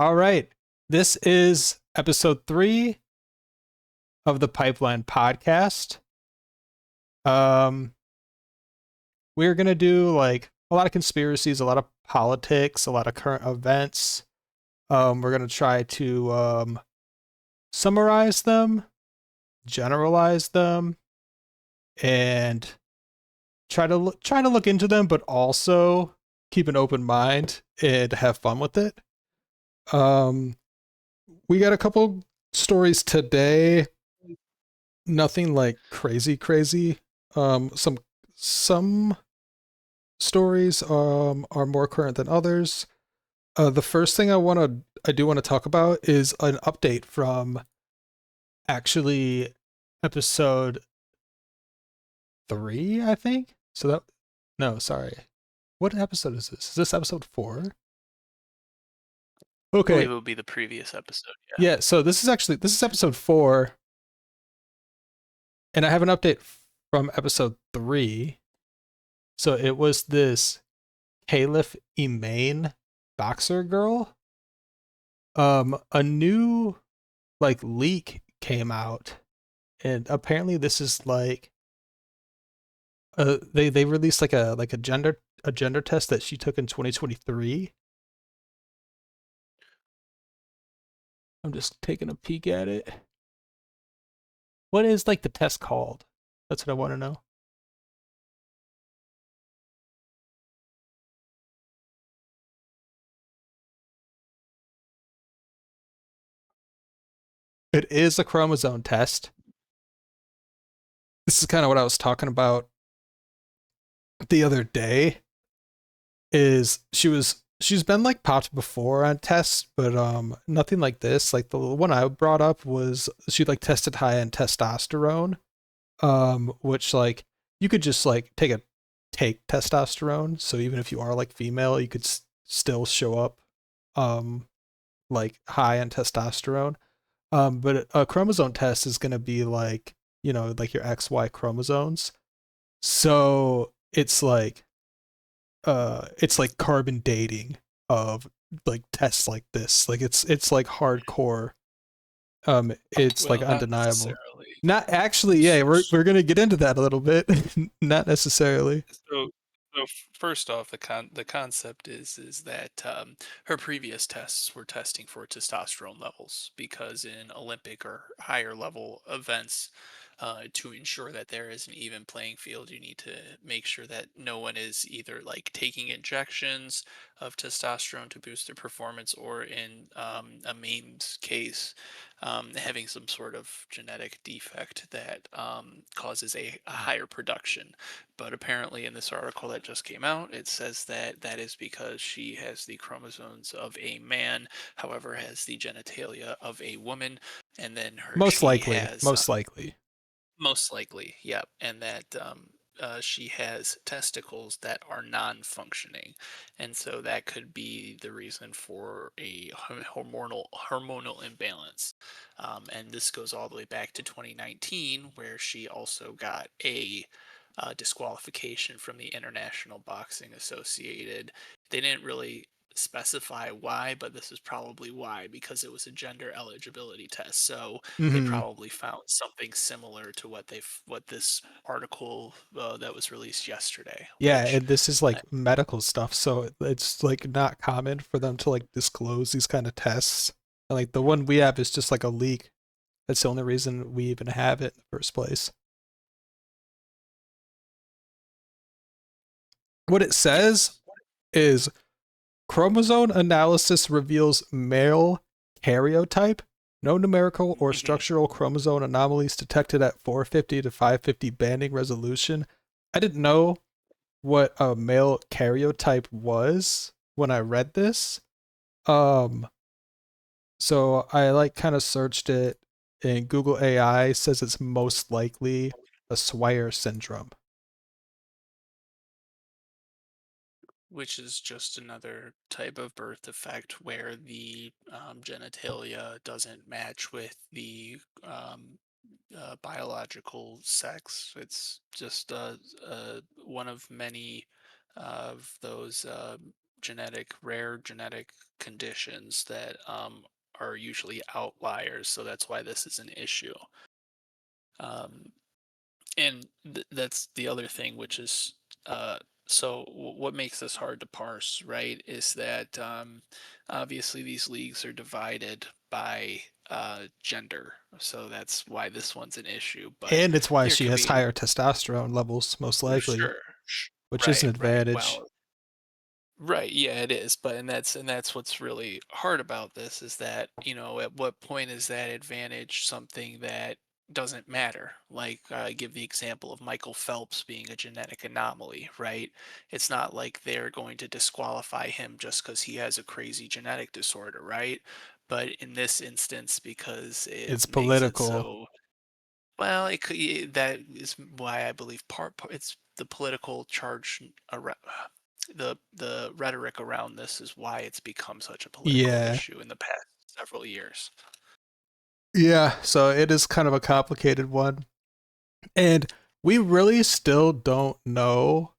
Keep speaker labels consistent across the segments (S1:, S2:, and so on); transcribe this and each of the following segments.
S1: All right. This is episode 3 of the Pipeline podcast. Um, we're going to do like a lot of conspiracies, a lot of politics, a lot of current events. We're going to try to summarize them, generalize them, and try to look into them, but also keep an open mind and have fun with it. Um, we got a couple stories today. Nothing like crazy crazy. Some stories are more current than others. The first thing I do want to talk about is an update from actually episode 3, I think. So that no, sorry. What episode is this? Is this episode 4?
S2: I believe
S1: Okay.
S2: it would be the previous episode. Yeah.
S1: Yeah, so this is episode 4, and I have an update from episode 3. So it was this Khelif Imane boxer girl. A new like leak came out, and apparently this is like they released like a gender test that she took in 2023. I'm just taking a peek at it. What is like the test called? That's what I want to know. It is a chromosome test. This is kind of what I was talking about the other day. Is she's been like popped before on tests, but nothing like this. Like the one I brought up was she like tested high in testosterone, which like you could just like take testosterone. So even if you are like female, you could still show up um like high in testosterone. But a chromosome test is gonna be like, like your XY chromosomes. So it's like carbon dating of like tests like this. Like it's like hardcore. It's like
S2: Well, not
S1: undeniable.
S2: necessarily.
S1: Not actually, yeah, we're gonna get into that a little bit. Not necessarily.
S2: So first off, the concept is that her previous tests were testing for testosterone levels because in Olympic or higher level events, to ensure that there is an even playing field, you need to make sure that no one is either like taking injections of testosterone to boost their performance, or in a main's case, having some sort of genetic defect that causes a higher production. But apparently, in this article that just came out, it says that that is because she has the chromosomes of a man, however, has the genitalia of a woman, and then
S1: Most
S2: she
S1: likely.
S2: has
S1: Most likely.
S2: most likely, yep, and that she has testicles that are non-functioning, and so that could be the reason for a hormonal imbalance. And this goes all the way back to 2019, where she also got a disqualification from the International Boxing Associated. They didn't really specify why, but this is probably why, because it was a gender eligibility test. So they
S1: Hmm.
S2: probably found something similar to what this article that was released yesterday,
S1: Yeah,
S2: which
S1: and this is like medical stuff, so it's like not common for them to like disclose these kind of tests. And, like the one we have is just like a leak. That's the only reason we even have it in the first place. What it
S2: yeah.
S1: says is chromosome analysis reveals male karyotype. No numerical or
S2: Mhm.
S1: structural chromosome anomalies detected at 450 to 550 banding resolution. I didn't know what a male karyotype was when I read this. Um, so I like kind of searched it, and Google AI says it's most likely a Swyer syndrome.
S2: Which is just another type of birth defect where the genitalia doesn't match with the biological sex. It's just one of many of those rare genetic conditions that are usually outliers. So that's why this is an issue. Um, and that's the other thing, which is what makes this hard to parse, right? Is that obviously these leagues are divided by gender, so that's why this one's an issue. But
S1: And it's why
S2: there
S1: she
S2: could
S1: has
S2: be
S1: higher testosterone levels, most likely,
S2: sure,
S1: which is an
S2: right, right.
S1: advantage.
S2: Well, right, yeah, it is, but and that's what's really hard about this is that, at what point is that advantage something that doesn't matter? Like, I give the example of Michael Phelps being a genetic anomaly, right? It's not like they're going to disqualify him just because he has a crazy genetic disorder, right? But in this instance, because it
S1: It's
S2: makes it
S1: political.
S2: so well, that is why I believe it's the political charge around the rhetoric around this is why it's become such a political
S1: Yeah.
S2: issue in the past several years.
S1: Yeah, so it is kind of a complicated one. And we really still don't know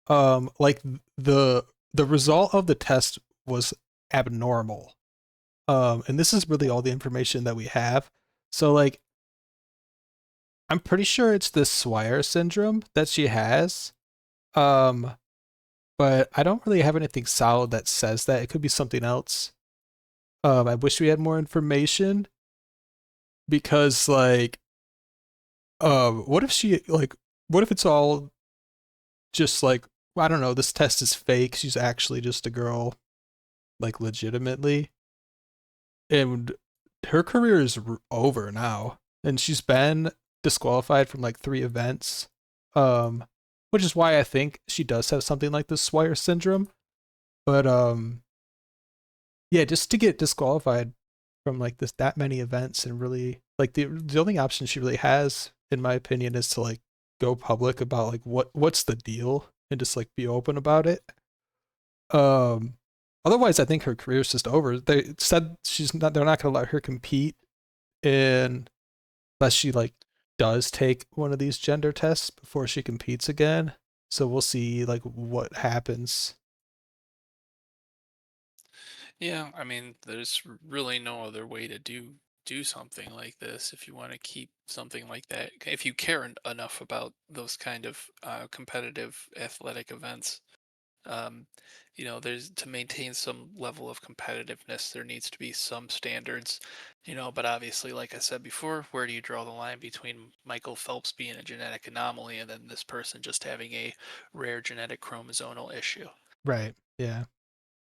S1: like the result of the test was abnormal. And this is really all the information that we have. So like I'm pretty sure it's this Swire syndrome that she has. Um but I don't really have anything solid that says that. It could be something else. I wish we had more information because like what if she like what if it's all just like I don't know, this test is fake. She's actually just a girl like legitimately and her career is over now and she's been disqualified from like 3 events. Um which is why I think she does have something like this Swire syndrome. But yeah, just to get disqualified from like this that many events and really like the only option she really has in my opinion is to like go public about like what's the deal and just like be open about it. um Otherwise I think her career's just over. They said they're not going to let her compete in unless she like does take one of these gender tests before she competes again, so we'll see like what happens.
S2: Yeah, I mean, there's really no other way to do something like this if you want to keep something like that. If you care enough about those kind of competitive athletic events, um, there's to maintain some level of competitiveness, there needs to be some standards, but obviously, like I said before, where do you draw the line between Michael Phelps being a genetic anomaly and then this person just having a rare genetic chromosomal issue?
S1: Right, yeah.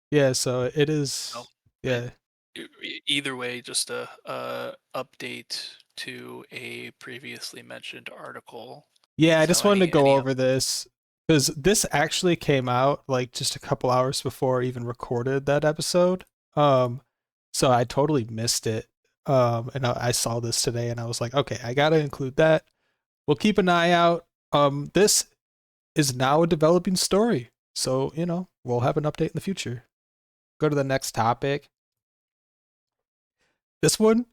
S1: Yeah, so it
S2: No,
S1: is.
S2: but
S1: Yeah.
S2: either way, just a update to a previously mentioned article.
S1: Yeah, I
S2: So
S1: just wanted to go
S2: any
S1: over this because this actually came out like just a couple hours before I even recorded that episode. Um, so I totally missed it. And I saw this today and I was like, okay, I gotta include that. We'll keep an eye out. This is now a developing story. So, we'll have an update in the future. Go to the next topic. This one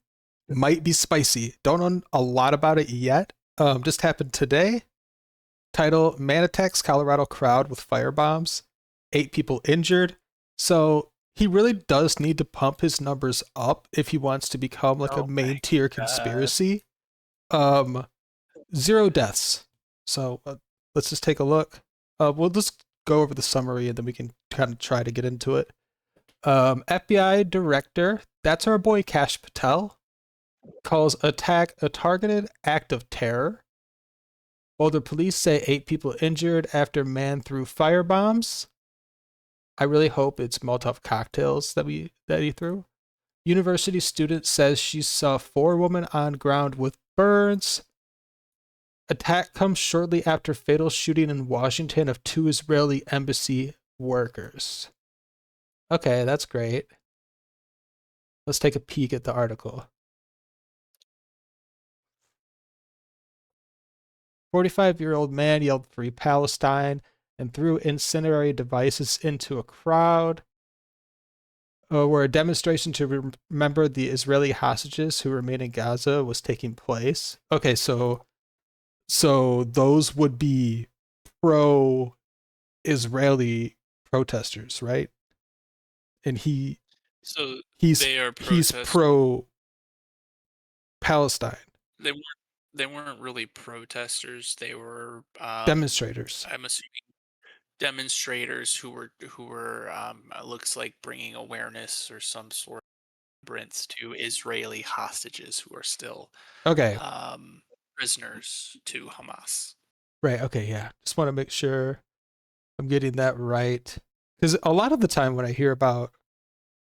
S1: might be spicy. Don't know a lot about it yet. Just happened today. Title: Man attacks Colorado crowd with firebombs. 8 people injured. So he really does need to pump his numbers up if he wants to become like a
S2: oh my
S1: main tier
S2: god.
S1: conspiracy. Um, 0 deaths. So let's just take a look. We'll just go over the summary and then we can kind of try to get into it. FBI director, that's our boy Kash Patel, calls attack a targeted act of terror. While the police say 8 people injured after man threw firebombs. I really hope it's Molotov cocktails that he threw. University student says she saw 4 women on ground with burns. Attack comes shortly after fatal shooting in Washington of 2 Israeli embassy workers. Okay, that's great. Let's take a peek at the article. 45-year-old man yelled Free Palestine and threw incendiary devices into a crowd. Where a demonstration to remember the Israeli hostages who remain in Gaza was taking place. Okay, so those would be pro-Israeli protesters, right? and
S2: So
S1: he's
S2: they are
S1: he's
S2: protest.
S1: pro Palestine
S2: They weren't. They weren't really protesters. They were.
S1: demonstrators.
S2: I'm assuming demonstrators who were looks like bringing awareness or some sort of remembrance to Israeli hostages who are still
S1: Okay,
S2: um, prisoners to Hamas.
S1: right. Okay, yeah. Just want to make sure I'm getting that right because a lot of the time when I hear about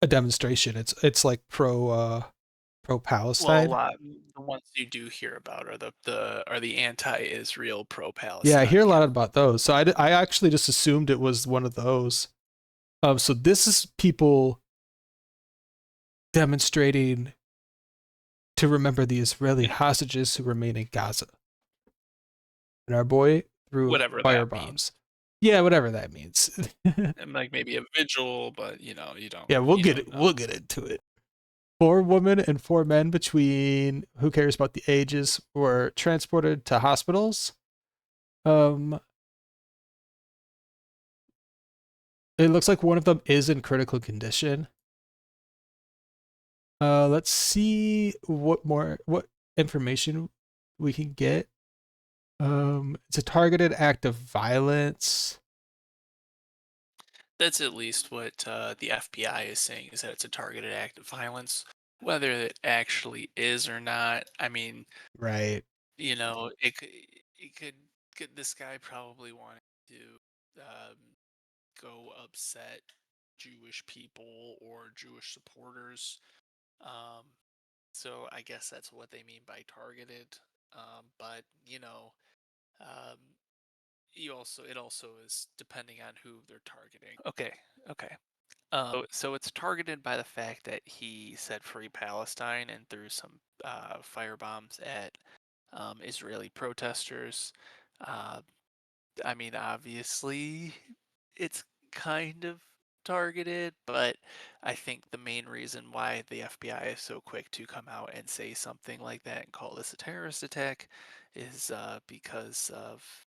S1: a demonstration, it's like pro
S2: Well, a
S1: Palestine.
S2: lot the ones you do hear about are the anti-Israel,
S1: Yeah, I hear a lot
S2: pro-Palestinian.
S1: about those. So I actually just assumed it was one of those. So this is people demonstrating to remember the Israeli
S2: And
S1: hostages who remain in Gaza. And our boy threw
S2: whatever that means.
S1: firebombs. Yeah, whatever that means.
S2: And like maybe a vigil, but you don't
S1: Yeah,
S2: you don't
S1: we'll
S2: know.
S1: get into it. 4 women and 4 men between who cares about the ages were transported to hospitals. Um, it looks like one of them is in critical condition. Let's see what information we can get. It's a targeted act of violence.
S2: That's at least what the FBI is saying, is that it's a targeted act of violence. Whether it actually is or not, I mean,
S1: Right.
S2: it could this guy probably wanted to go upset Jewish people or Jewish supporters. Um, so I guess that's what they mean by targeted. But um, it also is depending on who they're targeting. Okay, okay. So it's targeted by the fact that he said "Free Palestine" and threw some fire bombs at Israeli protesters. Uh, I mean, obviously, it's kind of targeted, but I think the main reason why the FBI is so quick to come out and say something like that and call this a terrorist attack is because of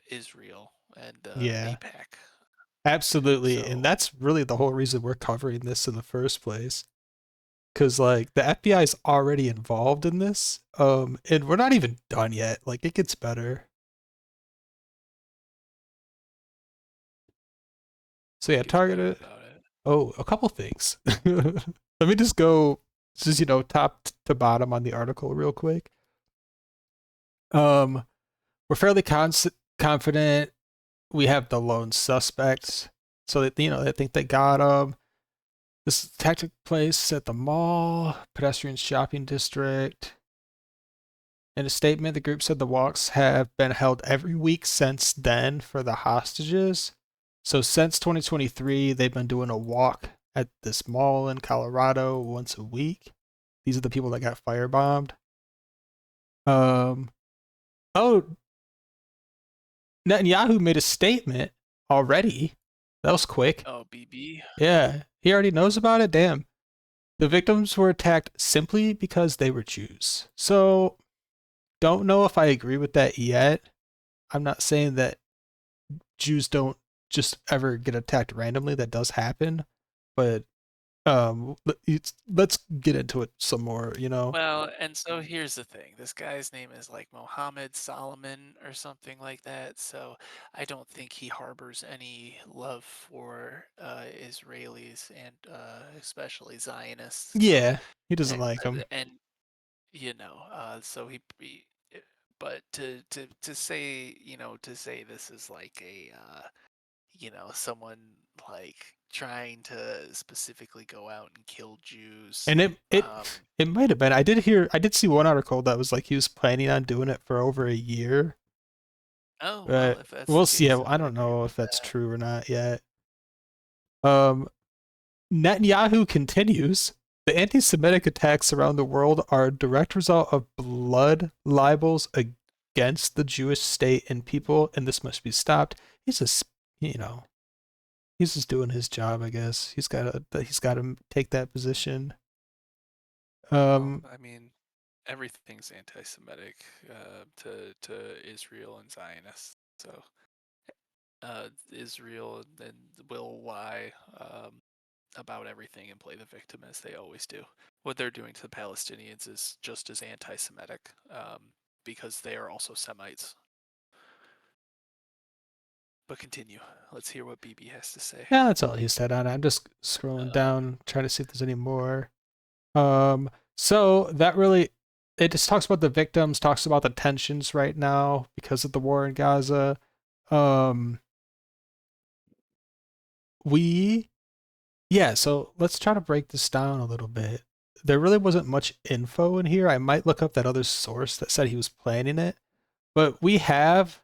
S2: Israel and
S1: Yeah.
S2: APAC.
S1: Absolutely. And
S2: So,
S1: that's really the whole reason we're covering this in the first place. Cause like the FBI is already involved in this. And we're not even done yet. Like it gets better. So
S2: what
S1: yeah,
S2: gets better
S1: targeted.
S2: about it?
S1: Oh, a couple things. Let me just go just top to bottom on the article real quick. Um, we're fairly confident we have the lone suspects, so that they think they got him. This attack took place at the mall, pedestrian shopping district. In a statement, the group said the walks have been held every week since then for the hostages. So since 2023, they've been doing a walk at this mall in Colorado once a week. These are the people that got firebombed. Um, oh, Netanyahu made a statement already. That was quick.
S2: Oh, BB.
S1: Yeah, he already knows about it. Damn. The victims were attacked simply because they were Jews. So, don't know if I agree with that yet. I'm not saying that Jews don't just ever get attacked randomly. That does happen, but let's get into it some more.
S2: Well, and so here's the thing. This guy's name is like Mohammed Solomon or something like that. So I don't think he harbors any love for Israelis and especially Zionists. So
S1: Yeah, he doesn't
S2: and
S1: like them.
S2: and so but to say to say this is like a someone like trying to specifically go out and kill Jews.
S1: And it might have been. I did see one article that was like he was planning on doing it for over a year.
S2: Oh, well,
S1: But
S2: if that's the
S1: we'll see.
S2: case, I
S1: I
S2: would
S1: don't
S2: agree
S1: know
S2: with
S1: if that's
S2: that.
S1: true or not yet. Um, Netanyahu continues. The anti-Semitic attacks around the world are a direct result of blood libels against the Jewish state and people, and this must be stopped. He's just, you know, he's just doing his job. I guess he's got to take that position.
S2: Well,
S1: Um,
S2: I mean, everything's anti-Semitic to Israel and Zionists. So Israel and will lie. about everything and play the victim as they always do. What they're doing to the Palestinians is just as anti-Semitic, because they are also Semites. But continue. Let's hear what BB has to say.
S1: Yeah, that's all he said on it. I'm just scrolling
S2: Uh,
S1: down, trying to see if there's any more. So that really, it just talks about the victims, talks about the tensions right now because of the war in Gaza. Um, we, yeah, so let's try to break this down a little bit. There really wasn't much info in here. I might look up that other source that said he was planning it, but we have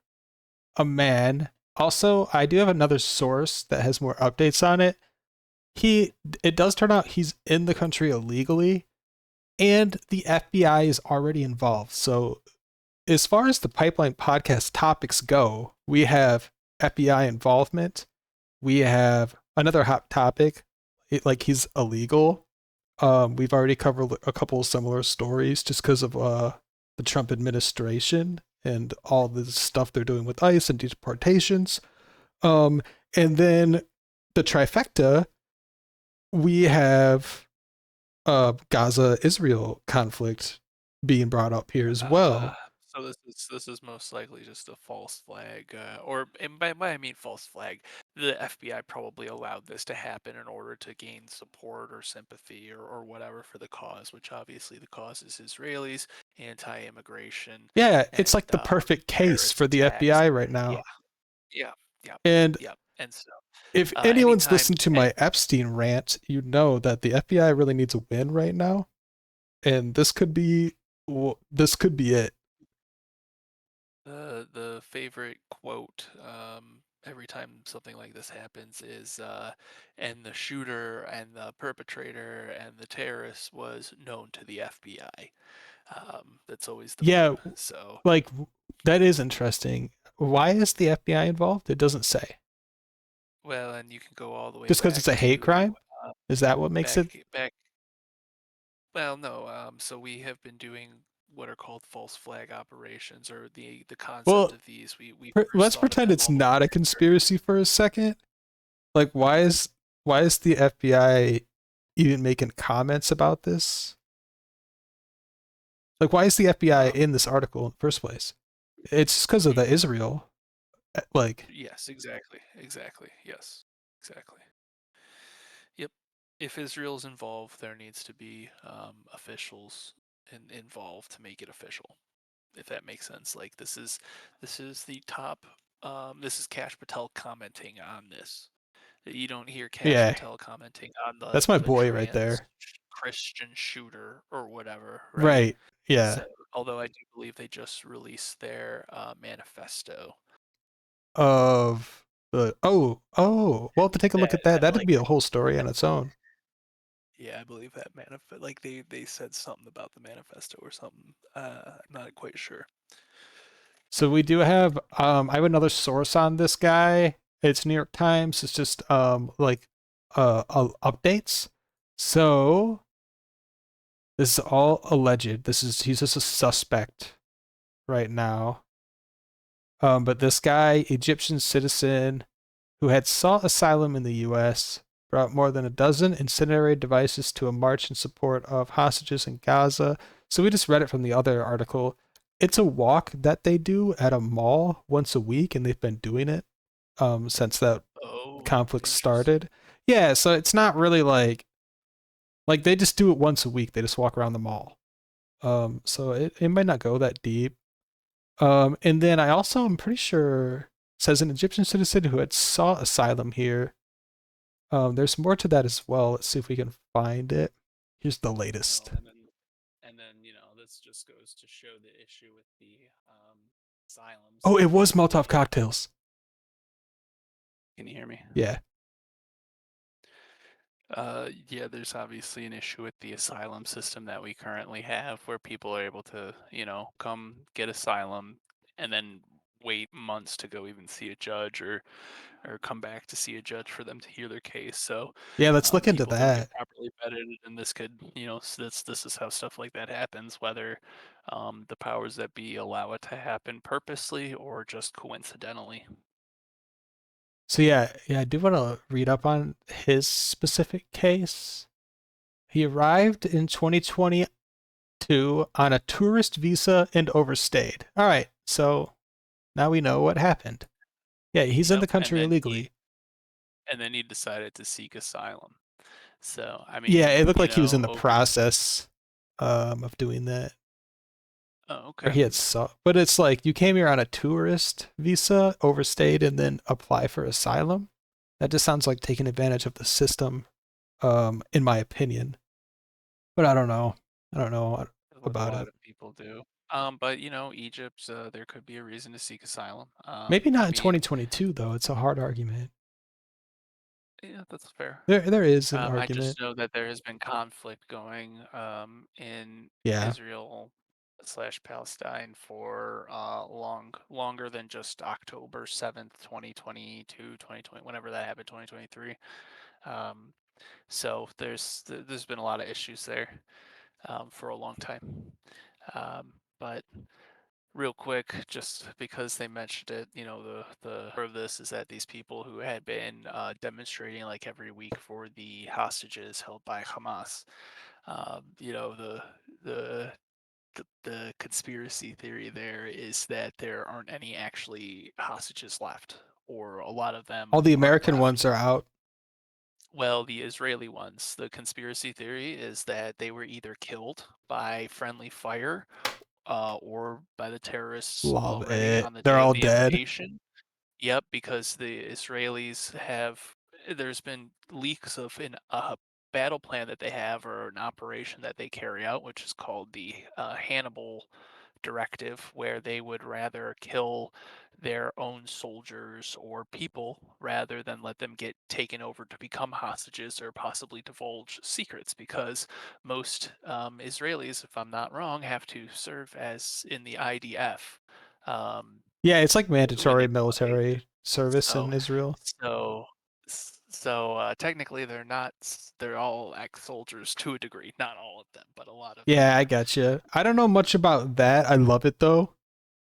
S1: a man. Also, I do have another source that has more updates on it. He, it does turn out he's in the country illegally, and the FBI is already involved. So, as far as the Pipeline podcast topics go, we have FBI involvement. We have another hot topic, like he's illegal. We've already covered a couple of similar stories just because of the Trump administration and all the stuff they're doing with ICE and deportations. Um, and then the trifecta, we have Gaza Israel conflict being brought up here as
S2: uh,
S1: well.
S2: so this is most likely just a false flag, or and by I mean false flag. The FBI probably allowed this to happen in order to gain support or sympathy or whatever for the cause, which obviously the cause is Israelis, anti-immigration,
S1: Yeah, it's
S2: and
S1: like the perfect case
S2: terrorist
S1: for the
S2: attacks.
S1: FBI right
S2: Yeah,
S1: now.
S2: yeah, yeah,
S1: And
S2: yeah. And so,
S1: if anyone's
S2: anytime,
S1: listened to my Epstein rant, you know that the FBI really needs a win right now, and this could be it.
S2: the favorite quote every time something like this happens is and the shooter and the perpetrator and the terrorist was known to the FBI. That's always the
S1: Yeah,
S2: meme. So,
S1: like that is interesting. Why is the FBI involved? It doesn't say.
S2: well, and you can go all the way
S1: Just because it's
S2: back
S1: a hate
S2: to
S1: crime? Is that what makes it?
S2: back. Well, no. So we have been doing what are called false flag operations, or the concept
S1: Well,
S2: of these. We first
S1: let's
S2: thought of
S1: pretend
S2: them
S1: it's
S2: almost
S1: not a
S2: like
S1: conspiracy for a second. Like, why is the FBI even making comments about this? Like, why is the FBI
S2: um,
S1: in this article in the first place? It's just because of the Israel. Like,
S2: yes, exactly. Exactly. Yes. Exactly. Yep. If Israel's involved, there needs to be officials involved to make it official. If that makes sense. Like this is the top. This is Cash Patel commenting on this. You don't hear Cash
S1: yeah,
S2: Patel commenting on
S1: that's
S2: the
S1: my
S2: the
S1: boy right
S2: trans
S1: there.
S2: Christian shooter or whatever, right?
S1: Right. Yeah.
S2: So, although I do believe they just released their manifesto.
S1: Of the well, to take a look
S2: That
S1: at that,
S2: that
S1: that'd
S2: like
S1: be a whole story on its own.
S2: Yeah, I believe that manifest. Like they said something about the manifesto or something. I'm not quite sure.
S1: So we do have I have another source on this guy. It's New York Times. It's just like updates. So this is all alleged. He's just a suspect right now. But this guy, Egyptian citizen who had sought asylum in the US, brought more than a dozen incendiary devices to a march in support of hostages in Gaza. So we just read it from the other article. It's a walk that they do at a mall once a week, and they've been doing it since that
S2: Oh,
S1: conflict
S2: interesting.
S1: started. Yeah, so it's not really like they just do it once a week. They just walk around the mall. So it might not go that deep. And then I also am pretty sure says an Egyptian citizen who had sought asylum here. There's more to that as well. Let's see if we can find it. Here's the
S2: Well,
S1: latest.
S2: and then this just goes to show the issue with the asylum
S1: Oh, it was
S2: system
S1: Molotov
S2: being.
S1: cocktails.
S2: Can you hear me?
S1: Yeah.
S2: Yeah, there's obviously an issue with the asylum system that we currently have, where people are able to, come get asylum and then wait months to go even see a judge or come back to see a judge for them to hear their case. So
S1: Yeah, let's look into
S2: people don't get
S1: that.
S2: properly vetted, and this could, this is how stuff like that happens, whether the powers that be allow it to happen purposely or just coincidentally.
S1: So yeah, I do want to read up on his specific case. He arrived in 2022 on a tourist visa and overstayed. All right, so now we know what happened. Yeah, he's in the
S2: Yep,
S1: country illegally.
S2: and then he decided to seek asylum. So, I
S1: Yeah,
S2: mean,
S1: it looked like he was in the process of doing that.
S2: oh,
S1: Or
S2: okay.
S1: he had but it's like you came here on a tourist visa, overstayed, and then apply for asylum. That just sounds like taking advantage of the system, in my opinion. But I don't know. I don't know
S2: What a
S1: about
S2: lot
S1: it.
S2: of people do. But Egypt, there could be a reason to seek asylum.
S1: Maybe
S2: I
S1: not in
S2: mean,
S1: 2022 though. It's a hard argument.
S2: yeah, that's fair.
S1: There is an
S2: I
S1: argument.
S2: just know that there has been conflict going in
S1: Yeah.
S2: Israel slash Palestine for longer than just October 7th, 2022, 2020, whenever that happened, 2023. Um, so there's been a lot of issues there for a long time. But real quick, just because they mentioned it, the core of this is that these people who had been demonstrating like every week for the hostages held by Hamas, the the conspiracy theory there is that there aren't any actually hostages left, or a lot of
S1: All
S2: them
S1: the
S2: aren't
S1: American
S2: left.
S1: ones are out.
S2: Well, the Israeli ones, the conspiracy theory is that they were either killed by friendly fire or by the terrorists
S1: Love
S2: already
S1: it.
S2: on the
S1: They're
S2: day of
S1: all
S2: the
S1: dead.
S2: invasion. Yep, because the Israelis have, there's been leaks of a battle plan that they have or an operation that they carry out, which is called the Hannibal directive, where they would rather kill their own soldiers or people rather than let them get taken over to become hostages or possibly divulge secrets, because most Israelis, if I'm not wrong, have to serve as in the IDF um,
S1: Yeah, it's like
S2: when they
S1: mandatory
S2: deploy.
S1: military service
S2: So,
S1: in Israel.
S2: so, technically, they're not. They're all ex-soldiers to a degree. Not all of them, but a lot of them
S1: Yeah, I
S2: are.
S1: got you. I don't know much about that. I love it though,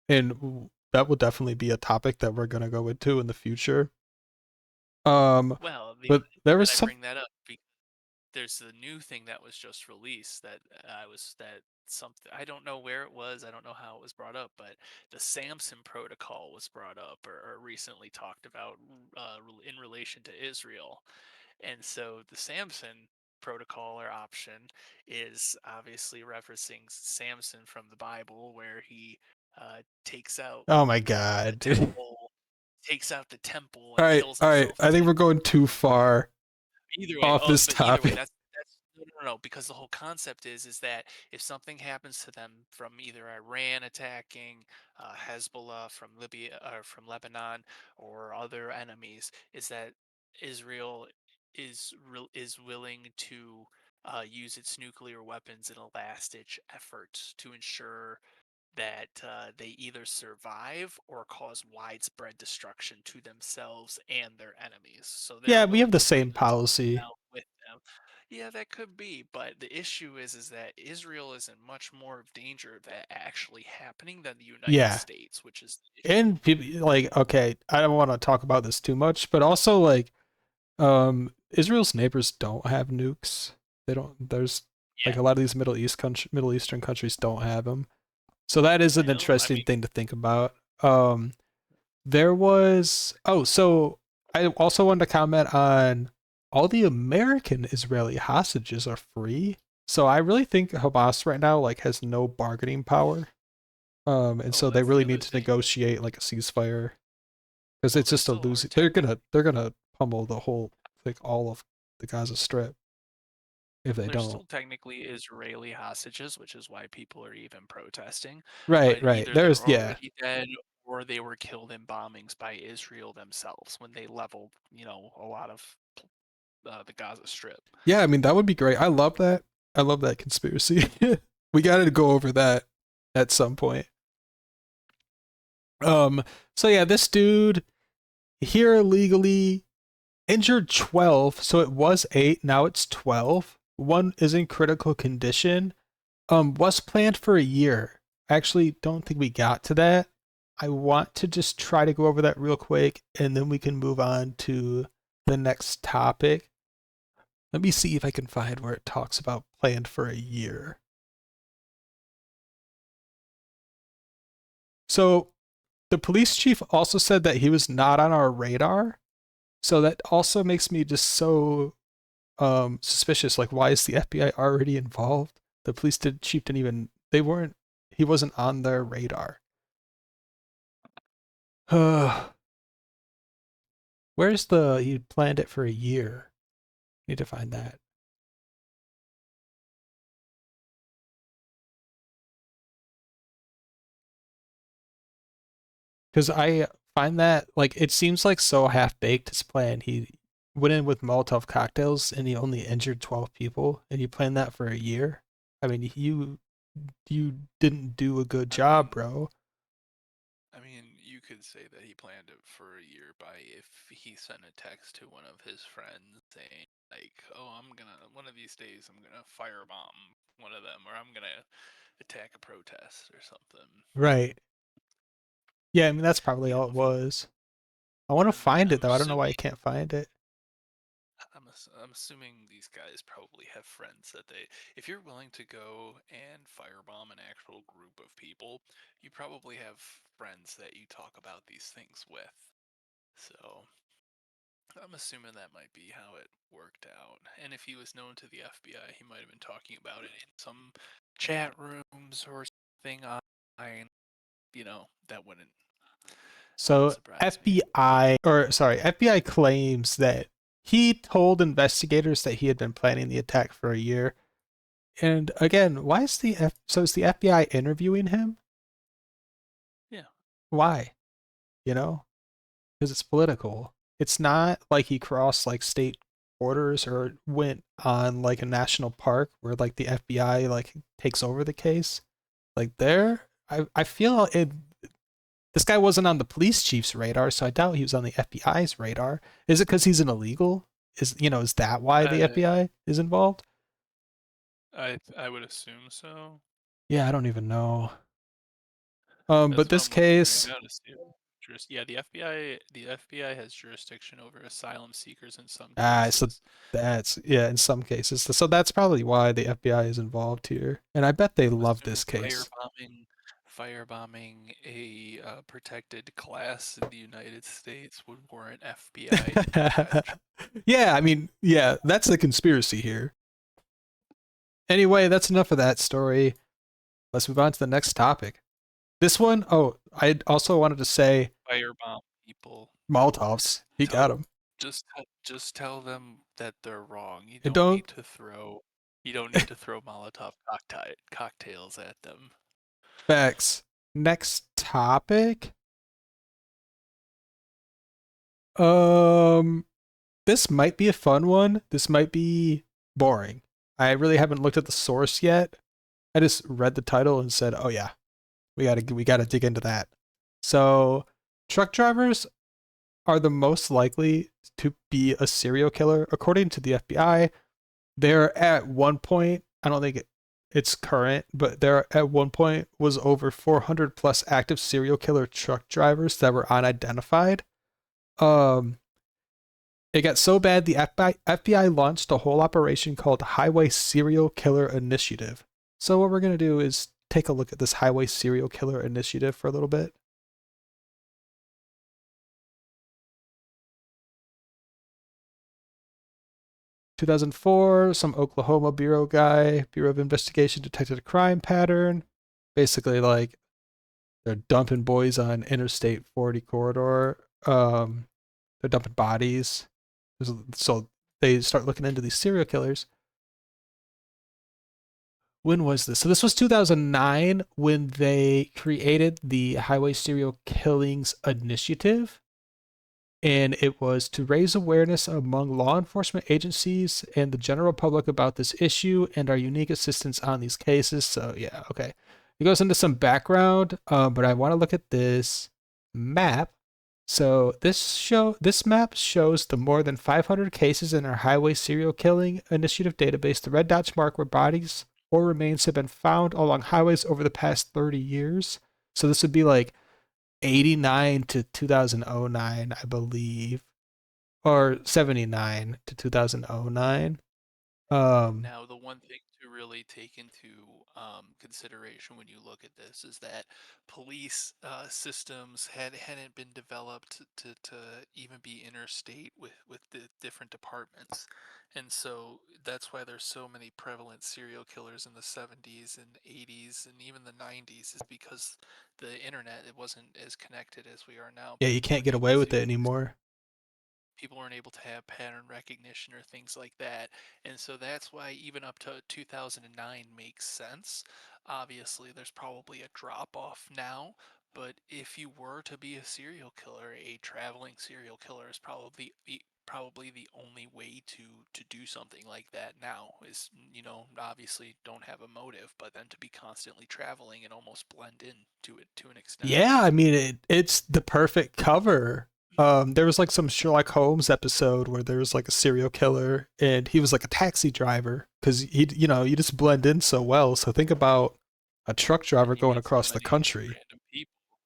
S1: and that will definitely be a topic that we're gonna go into in the future.
S2: Well,
S1: But there
S2: that
S1: was
S2: I
S1: some.
S2: bring that up because there's a new thing that was just released that I was that something I don't know where it was. I don't know how it was brought up, but the Samson Protocol was brought up or recently talked about in relation to Israel. And so the Samson protocol or option is obviously referencing Samson from the Bible, where he takes out
S1: Oh my
S2: the
S1: god, dude.
S2: temple, takes out the temple,
S1: All
S2: and
S1: right,
S2: kills
S1: all right.
S2: himself
S1: I think
S2: within.
S1: we're going too far
S2: Either way,
S1: off this
S2: but either way,
S1: topic.
S2: that's no, because the whole concept is that if something happens to them from either Iran attacking, Hezbollah from Libya or from Lebanon or other enemies, is that Israel is willing to use its nuclear weapons in a last-ditch effort to ensure that they either survive or cause widespread destruction to themselves and their enemies. So they're
S1: Yeah, we have
S2: willing
S1: the
S2: to bring
S1: same
S2: themselves
S1: policy.
S2: down with them. Yeah, that could be, but the issue is that Israel is in much more of danger of that actually happening than the United
S1: Yeah,
S2: States, which is the issue.
S1: and people like okay, I don't want to talk about this too much, but also like Israel's neighbors don't have nukes. They don't. There's like
S2: Yeah,
S1: a lot of these Middle Eastern countries don't have them. So that is
S2: I
S1: an
S2: know. I
S1: interesting
S2: mean,
S1: thing to think about. There was so I also wanted to comment on all the American Israeli hostages are free. So I really think Hamas right now like has no bargaining power. And
S2: oh,
S1: so they
S2: that's the
S1: really
S2: other
S1: need to
S2: thing.
S1: negotiate like a ceasefire because
S2: Well,
S1: it's
S2: they're
S1: just a
S2: still
S1: losing.
S2: technically
S1: They're gonna pummel the whole like all of the Gaza Strip if
S2: Well,
S1: they
S2: they're
S1: don't.
S2: still technically Israeli hostages, which is why people are even protesting.
S1: Right,
S2: But
S1: right.
S2: either they're
S1: There's yeah,
S2: already dead or they were killed in bombings by Israel themselves when they leveled, a lot of the Gaza Strip.
S1: yeah. I mean that would be great. I love that. I love that conspiracy. We got to go over that at some point. So yeah, this dude here illegally injured 12, so it was 8, now it's 12. One is in critical condition. Was planned for a year. Actually, don't think we got to that. I want to just try to go over that real quick, and then we can move on to the next topic. Let me see if I can find where it talks about planned for a year. So the police chief also said that he was not on our radar. So that also makes me just so suspicious. Like, why is the FBI already involved? The chief didn't even, he wasn't on their radar. Where's he planned it for a year? Need to find that. Because I find that, like, it seems like so half baked his plan. He went in with Molotov cocktails and he only injured 12 people, and you planned that for a year. I mean, you didn't do a good
S2: I
S1: job,
S2: mean,
S1: bro.
S2: you could say that he planned it for a year by if he sent a text to one of his friends saying like, "Oh, one of these days I'm gonna firebomb one of them, or I'm gonna attack a protest or something."
S1: Right. Yeah, I mean that's probably
S2: You
S1: all
S2: know,
S1: it was. I want to find it
S2: I'm
S1: though. I don't know why I
S2: assuming
S1: can't find it.
S2: I'm assuming these guys probably have friends that they. If you're willing to go and firebomb an actual group of people, you probably have friends that you talk about these things with. So I'm assuming that might be how it worked out. And if he was known to the FBI, he might have been talking about it in some chat rooms or something online. That wouldn't
S1: So
S2: surprise me.
S1: FBI claims that he told investigators that he had been planning the attack for a year. And again, why is so is the FBI interviewing him?
S2: Yeah.
S1: Why? You know? Because it's political. It's not like he crossed like state borders or went on like a national park where like the FBI like takes over the case. Like there, I feel it. This guy wasn't on the police chief's radar, so I doubt he was on the FBI's radar. Is it because he's an illegal? Is that why the
S2: I
S1: FBI is involved?
S2: I would assume so.
S1: Yeah, I don't even know. But
S2: That's what
S1: this
S2: I'm looking right
S1: case,
S2: now to see. Yeah, the FBI has jurisdiction over asylum seekers in some
S1: so
S2: cases.
S1: that's yeah, in some cases. So that's probably why the FBI is involved here, and I bet they
S2: I'm
S1: love
S2: assuming
S1: this case.
S2: firebombing a protected class in the United States would warrant FBI intervention.
S1: Yeah, I mean, yeah, that's the conspiracy here. Anyway, that's enough of that story. Let's move on to the next topic. This one, oh, I also wanted to say
S2: Firebomb people.
S1: Molotovs. He got
S2: Tell
S1: him.
S2: just tell them that they're wrong. You
S1: And
S2: don't
S1: don't
S2: need to throw Molotov cocktails at them.
S1: facts. Next topic. Um, this might be a fun one. This might be boring. I really haven't looked at the source yet. I just read the title and said, "Oh yeah, we gotta dig into that." So, truck drivers are the most likely to be a serial killer, according to the FBI. They're at one point, I don't think it's current, but there at one point was over 400 plus active serial killer truck drivers that were unidentified. Um, it got so bad the FBI launched a whole operation called Highway Serial Killer Initiative. So what we're gonna do is take a look at this Highway Serial Killer Initiative for a little bit. 2004, some Oklahoma Bureau of Investigation detected a crime pattern. Basically, like they're dumping boys on Interstate 40 corridor. They're dumping bodies. So they start looking into these serial killers. When was this? So this was 2009 when they created the Highway Serial Killings Initiative, and it was to raise awareness among law enforcement agencies and the general public about this issue and our unique assistance on these cases. So yeah, okay. It goes into some background, but I want to look at this map. So this map shows the more than 500 cases in our Highway Serial Killing Initiative database. The red dots mark where bodies or remains have been found along highways over the past 30 years. So this would be like 89 to 2009, I believe, or 79 to 2009. Um,
S2: Now, the one thing to really take into consideration when you look at this is that police systems hadn't been developed to even be interstate with the different departments, and so that's why there's so many prevalent serial killers in the 70s and 80s and even the 90s, is because the internet, it wasn't as connected as we are now.
S1: yeah, you
S2: People
S1: can't
S2: weren't
S1: get
S2: able
S1: away with
S2: to
S1: it anymore.
S2: have pattern recognition or things like that. And so that's why even up to 2009 makes sense. Obviously, there's probably a drop off now, but if you were to be a serial killer, a traveling serial killer is probably the only way to do something like that now. Is, obviously don't have a motive, but then to be constantly traveling and almost blend in to it to an extent.
S1: Yeah, I mean it's the perfect cover. There was like some Sherlock Holmes episode where there was like a serial killer and he was like a taxi driver because you just blend in so well. So think about a truck
S2: And
S1: driver
S2: you
S1: going
S2: meet so
S1: across the
S2: many
S1: country.
S2: random people.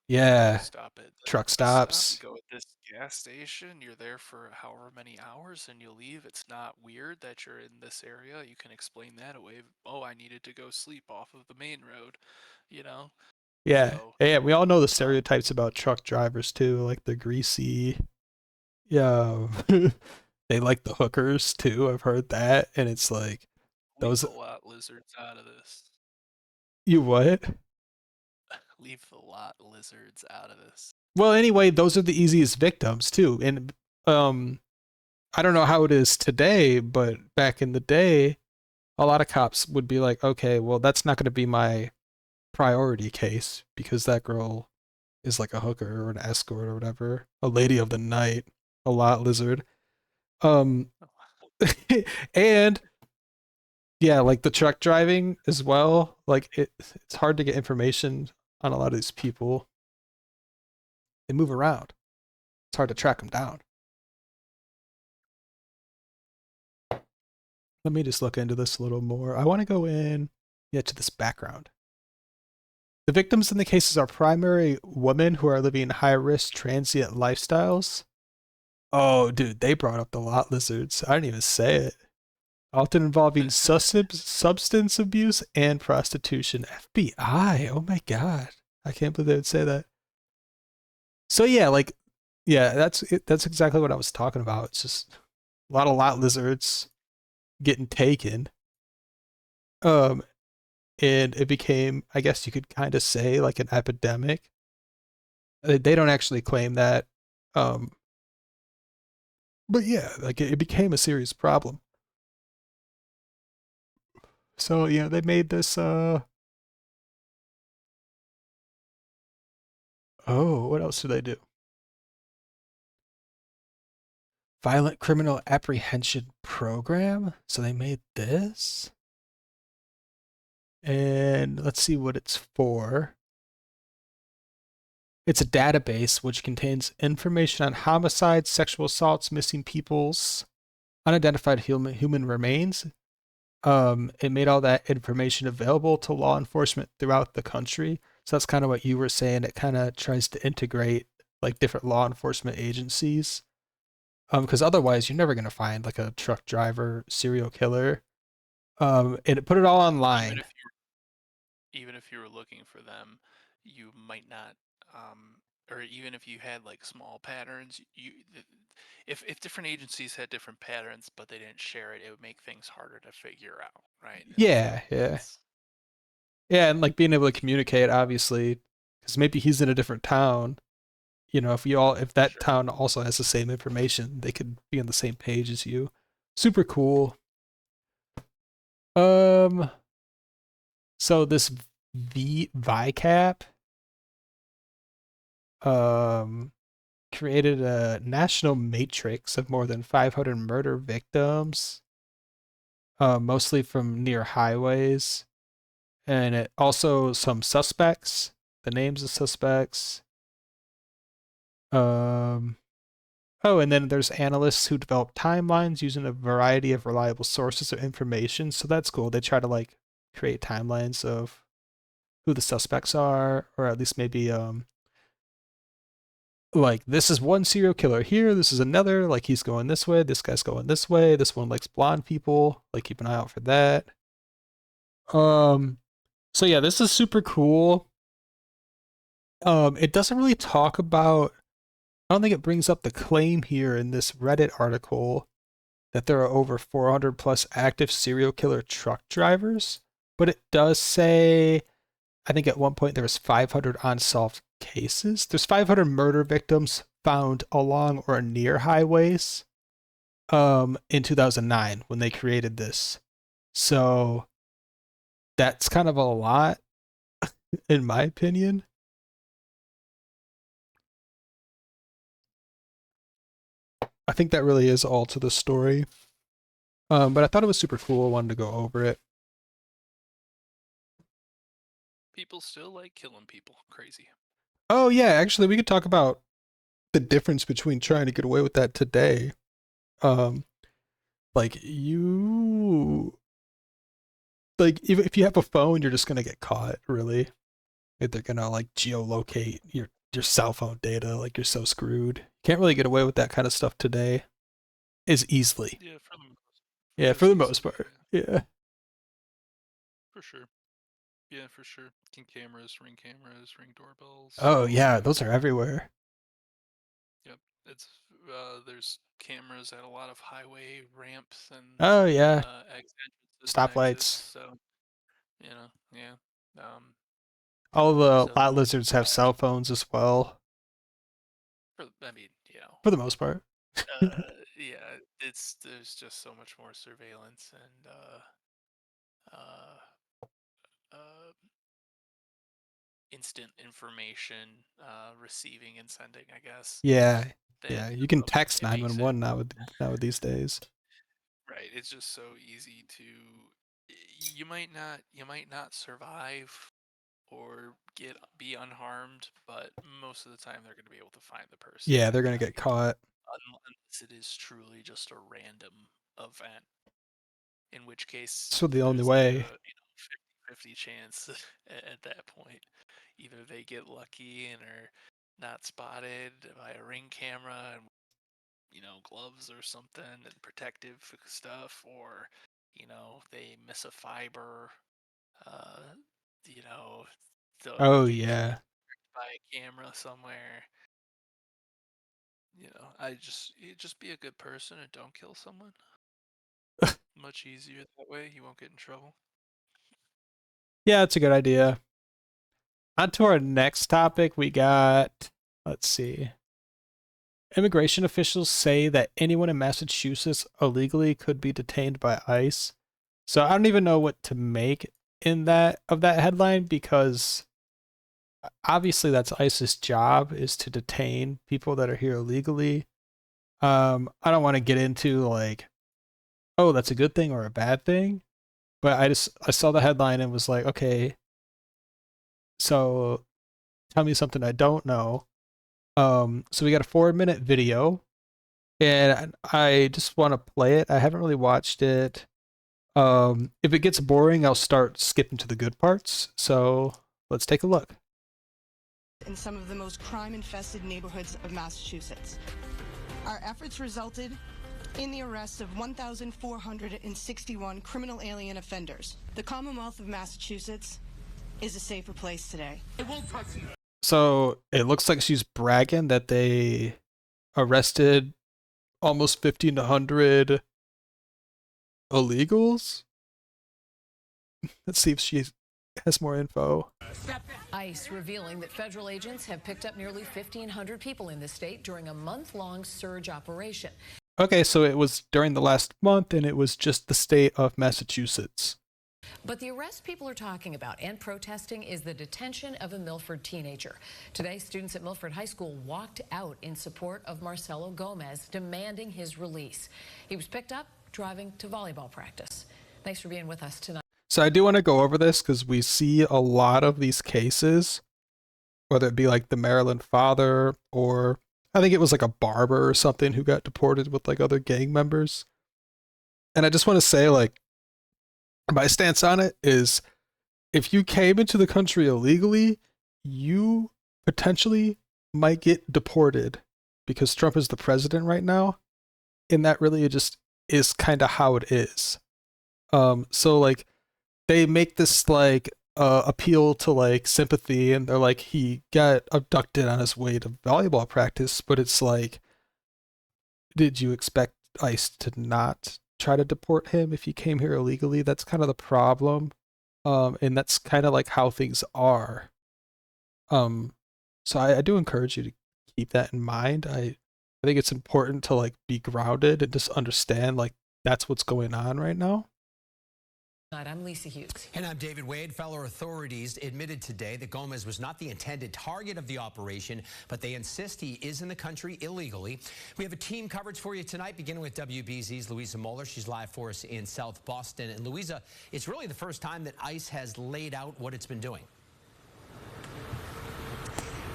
S2: You
S1: Yeah,
S2: stop at the
S1: truck
S2: bus stop, you
S1: stops.
S2: go at this gas station, you're there for however many hours, and you leave. It's not weird that you're in this area. You can explain that away. Oh, I needed to go sleep off of the main road, you know?
S1: Yeah,
S2: So,
S1: yeah. We all know the
S2: um,
S1: stereotypes about truck drivers too, like the greasy. Yeah, they like the hookers too. I've heard that, and it's like
S2: leave
S1: those.
S2: the lot lizards out of this.
S1: You what?
S2: Leave the lot lizards out of this.
S1: Well, anyway, those are the easiest victims too, and um, I don't know how it is today, but back in the day, a lot of cops would be like, okay, well, that's not going to be my priority case because that girl is like a hooker or an escort or whatever, a lady of the night, a lot lizard. Um, and yeah, like the truck driving as well. Like it's hard to get information on a lot of these people. They move around. It's hard to track them down. Let me just look into this a little more. I want to go in, yeah, to this background. The victims in the cases are primarily women who are living high risk transient lifestyles. Oh, dude, they brought up the lot lizards. I didn't even say it. Often involving substance abuse and prostitution. FBI. Oh my god. I can't believe they would say that. So yeah, like yeah, that's exactly what I was talking about. It's just a lot of lot lizards getting taken. Um and it became, I guess you could kind of say, like an epidemic. They don't actually claim that. Um but yeah, like it became a serious problem. So yeah, they made this oh, what else did they do? Violent criminal apprehension program. So they made this. And let's see what it's for. It's a database which contains information on homicides, sexual assaults, missing peoples, unidentified human remains. It made all that information available to law enforcement throughout the country. So that's kind of what you were saying. It kind of tries to integrate like different law enforcement agencies. Because otherwise you're never gonna find like a truck driver serial killer. And it put it all
S2: even
S1: online.
S2: if even if you were looking for them, you might not, or even if you had like small patterns, if different agencies had different patterns but they didn't share it, it would make things harder to figure out, right? And
S1: Yeah,
S2: so
S1: yeah,
S2: that's
S1: yeah, and like being able to communicate, obviously, because maybe he's in a different town. If that
S2: sure.
S1: town also has the same information, they could be on the same page as you. Super cool. Um, so this VICAP um created a national matrix of more than 500 murder victims, mostly from near highways, and it also some suspects, the names of suspects. Um, oh, and then there's analysts who develop timelines using a variety of reliable sources of information. So that's cool. They try to like create timelines of who the suspects are, or at least maybe like this is one serial killer here, this is another, like he's going this way, this guy's going this way, this one likes blonde people, like keep an eye out for that. Um so yeah, this is super cool. It doesn't really talk about, I don't think it brings up the claim here in this Reddit article that there are over 400 plus active serial killer truck drivers, but it does say, I think at one point there was 500 unsolved cases. There's 500 murder victims found along or near highways in 2009 when they created this. So that's kind of a lot in my opinion. I think that really is all to the story. But I thought it was super cool. I wanted to go over it.
S2: People still like killing people. Crazy.
S1: Oh yeah, actually we could talk about the difference between trying to get away with that today. Um like you like if you have a phone, you're just gonna get caught, really. If they're gonna like geolocate your cell phone data, like you're so screwed. Can't really get away with that kind of stuff today as easily.
S2: Yeah,
S1: Yeah,
S2: as
S1: for the most
S2: easily.
S1: part. Yeah.
S2: For sure. Yeah, for sure. Cameras, ring doorbells,
S1: Oh
S2: all
S1: yeah,
S2: that.
S1: those are everywhere.
S2: Yep. It's there's cameras at a lot of highway ramps and
S1: Oh yeah,
S2: entrances and exits.
S1: stoplights.
S2: So yeah. Um,
S1: All the
S2: so
S1: lot lizards have cell phones as well,
S2: I mean,
S1: for the most part.
S2: yeah, there's just so much more surveillance and uh, uh, instant information receiving and sending, I guess.
S1: Yeah,
S2: That
S1: yeah. You can text
S2: it makes it
S1: 911 now these days.
S2: right. It's just so easy to you might not survive or be unharmed, but most of the time they're going to be able to find the person,
S1: Yeah, they're gonna get caught.
S2: unless it is truly just a random event, in which case
S1: So the only
S2: there's like
S1: way.
S2: a 50-50 chance at that point. Either they get lucky and are not spotted by a ring camera and gloves or something and protective stuff, or they miss a fiber. Uh, you know, the
S1: Oh
S2: getting
S1: yeah.
S2: by a camera somewhere. You just be a good person and don't kill someone. Much easier that way. You won't get in trouble.
S1: Yeah, it's a good idea. On to our next topic. We got, let's see. Immigration officials say that anyone in Massachusetts illegally could be detained by ICE. So I don't even know what to make in that headline, because obviously that's ICE's job, is to detain people that are here illegally. I don't want to get into like, oh, that's a good thing or a bad thing, but I saw the headline and was like, okay, so tell me something I don't know. So we got a 4-minute video, and I just want to play it. I haven't really watched it. If it gets boring, I'll start skipping to the good parts. So let's take a look.
S3: In some of the most crime-infested neighborhoods of Massachusetts. Our efforts resulted in the arrest of 1,461 criminal alien offenders. The Commonwealth of Massachusetts is a safer place today. It won't touch you.
S1: So it looks like she's bragging that they arrested almost 1,500 illegals. Let's see if she has more info.
S4: ICE revealing that federal agents have picked up nearly 1,500 people in the state during a month-long surge operation.
S1: Okay, so it was during the last month, and it was just the state of Massachusetts.
S4: But the arrest people are talking about and protesting is the detention of a Milford teenager. Today, students at Milford High School walked out in support of Marcelo Gomez, demanding his release. He was picked up driving to volleyball practice. Thanks for being with us tonight.
S1: So I do want to go over this because we see a lot of these cases, whether it be like the Maryland father, or I think it was like a barber or something who got deported with like other gang members. And I just want to say, like, my stance on it is, if you came into the country illegally, you potentially might get deported because Trump is the president right now, and that really just is kind of how it is. So like they make this like appeal to like sympathy, and they're like he got abducted on his way to volleyball practice, but it's like, did you expect ICE to not try to deport him if he came here illegally? That's kind of the problem. And that's kind of like how things are. So I do encourage you to keep that in mind. I think it's important to like be grounded and just understand like that's what's going on right now.
S4: I'm Lisa Hughes.
S5: And I'm David Wade. Fellow authorities admitted today that Gomez was not the intended target of the operation, but they insist he is in the country illegally. We have a team coverage for you tonight, beginning with WBZ's Louisa Moeller. She's live for us in South Boston. And Louisa, it's really the first time that ICE has laid out what it's been doing.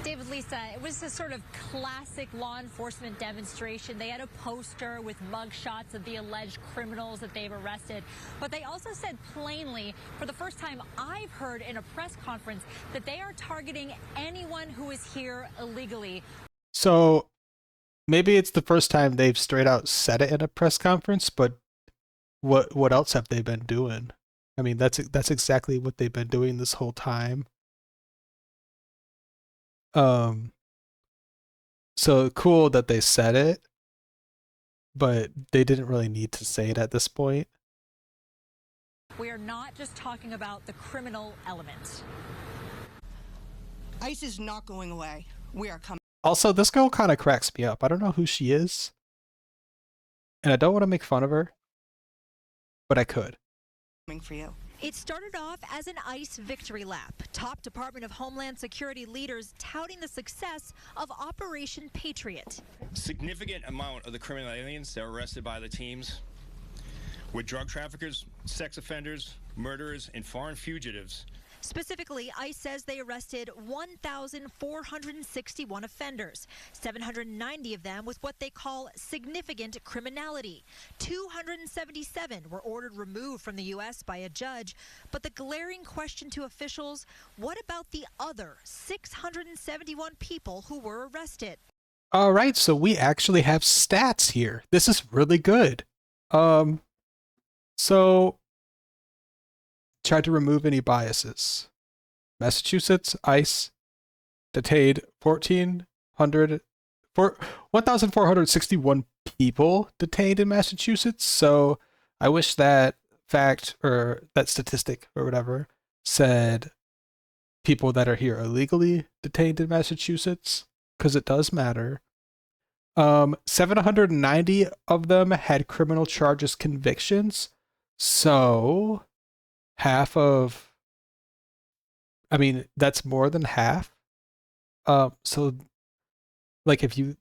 S6: David, Lisa, it was a sort of classic law enforcement demonstration. They had a poster with mugshots of the alleged criminals that they've arrested. But they also said plainly, for the first time I've heard in a press conference, that they are targeting anyone who is here illegally.
S1: So maybe it's the first time they've straight out said it in a press conference, but what else have they been doing? I mean, that's exactly what they've been doing this whole time. So cool that they said it, but they didn't really need to say it at this point.
S6: We are not just talking about the criminal element.
S3: ICE is not going away. We are coming.
S1: Also, this girl kind of cracks me up. I don't know who she is, and I don't want to make fun of her, but I could.
S3: For you.
S6: It started off as an ICE victory lap. Top Department of Homeland Security leaders touting the success of Operation Patriot.
S7: Significant amount of the criminal aliens that were arrested by the teams were drug traffickers, sex offenders, murderers, and foreign fugitives.
S6: Specifically, ICE says they arrested 1,461 offenders, 790 of them with what they call significant criminality. 277 were ordered removed from the U.S. by a judge. But the glaring question to officials, what about the other 671 people who were arrested?
S1: All right, so we actually have stats here. This is really good. So tried to remove any biases. Massachusetts, ICE detained 1,461 people detained in Massachusetts. So I wish that fact or that statistic or whatever said people that are here illegally detained in Massachusetts, because it does matter. 790 of them had criminal charges convictions. So half of, I mean, that's more than half. So like if you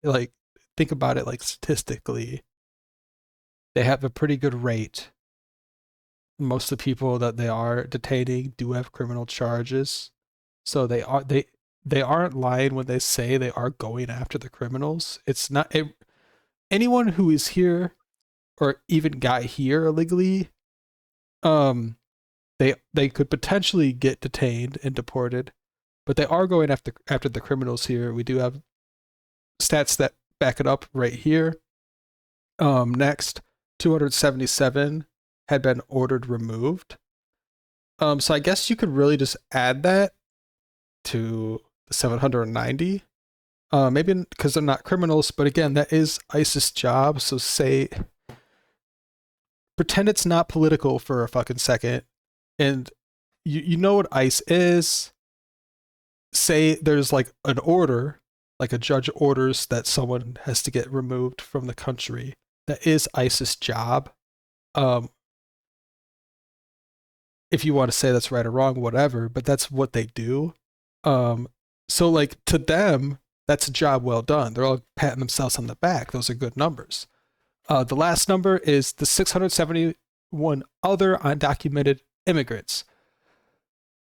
S1: like think about it like statistically, they have a pretty good rate. Most of the people that they are detaining do have criminal charges. So they aren't lying when they say they are going after the criminals. It's not anyone who is here or even got here illegally. They could potentially get detained and deported, but they are going after the criminals here. We do have stats that back it up right here. Next, 277 had been ordered removed. So I guess you could really just add that to the 790. Maybe because they're not criminals, but again, that is ICE's job. So pretend it's not political for a fucking second. And you know what ICE is. Say there's like an order, like a judge orders that someone has to get removed from the country. That is ICE's job. If you want to say that's right or wrong, whatever, but that's what they do. So like to them, that's a job well done. They're all patting themselves on the back. Those are good numbers. The last number is the 671 other undocumented immigrants.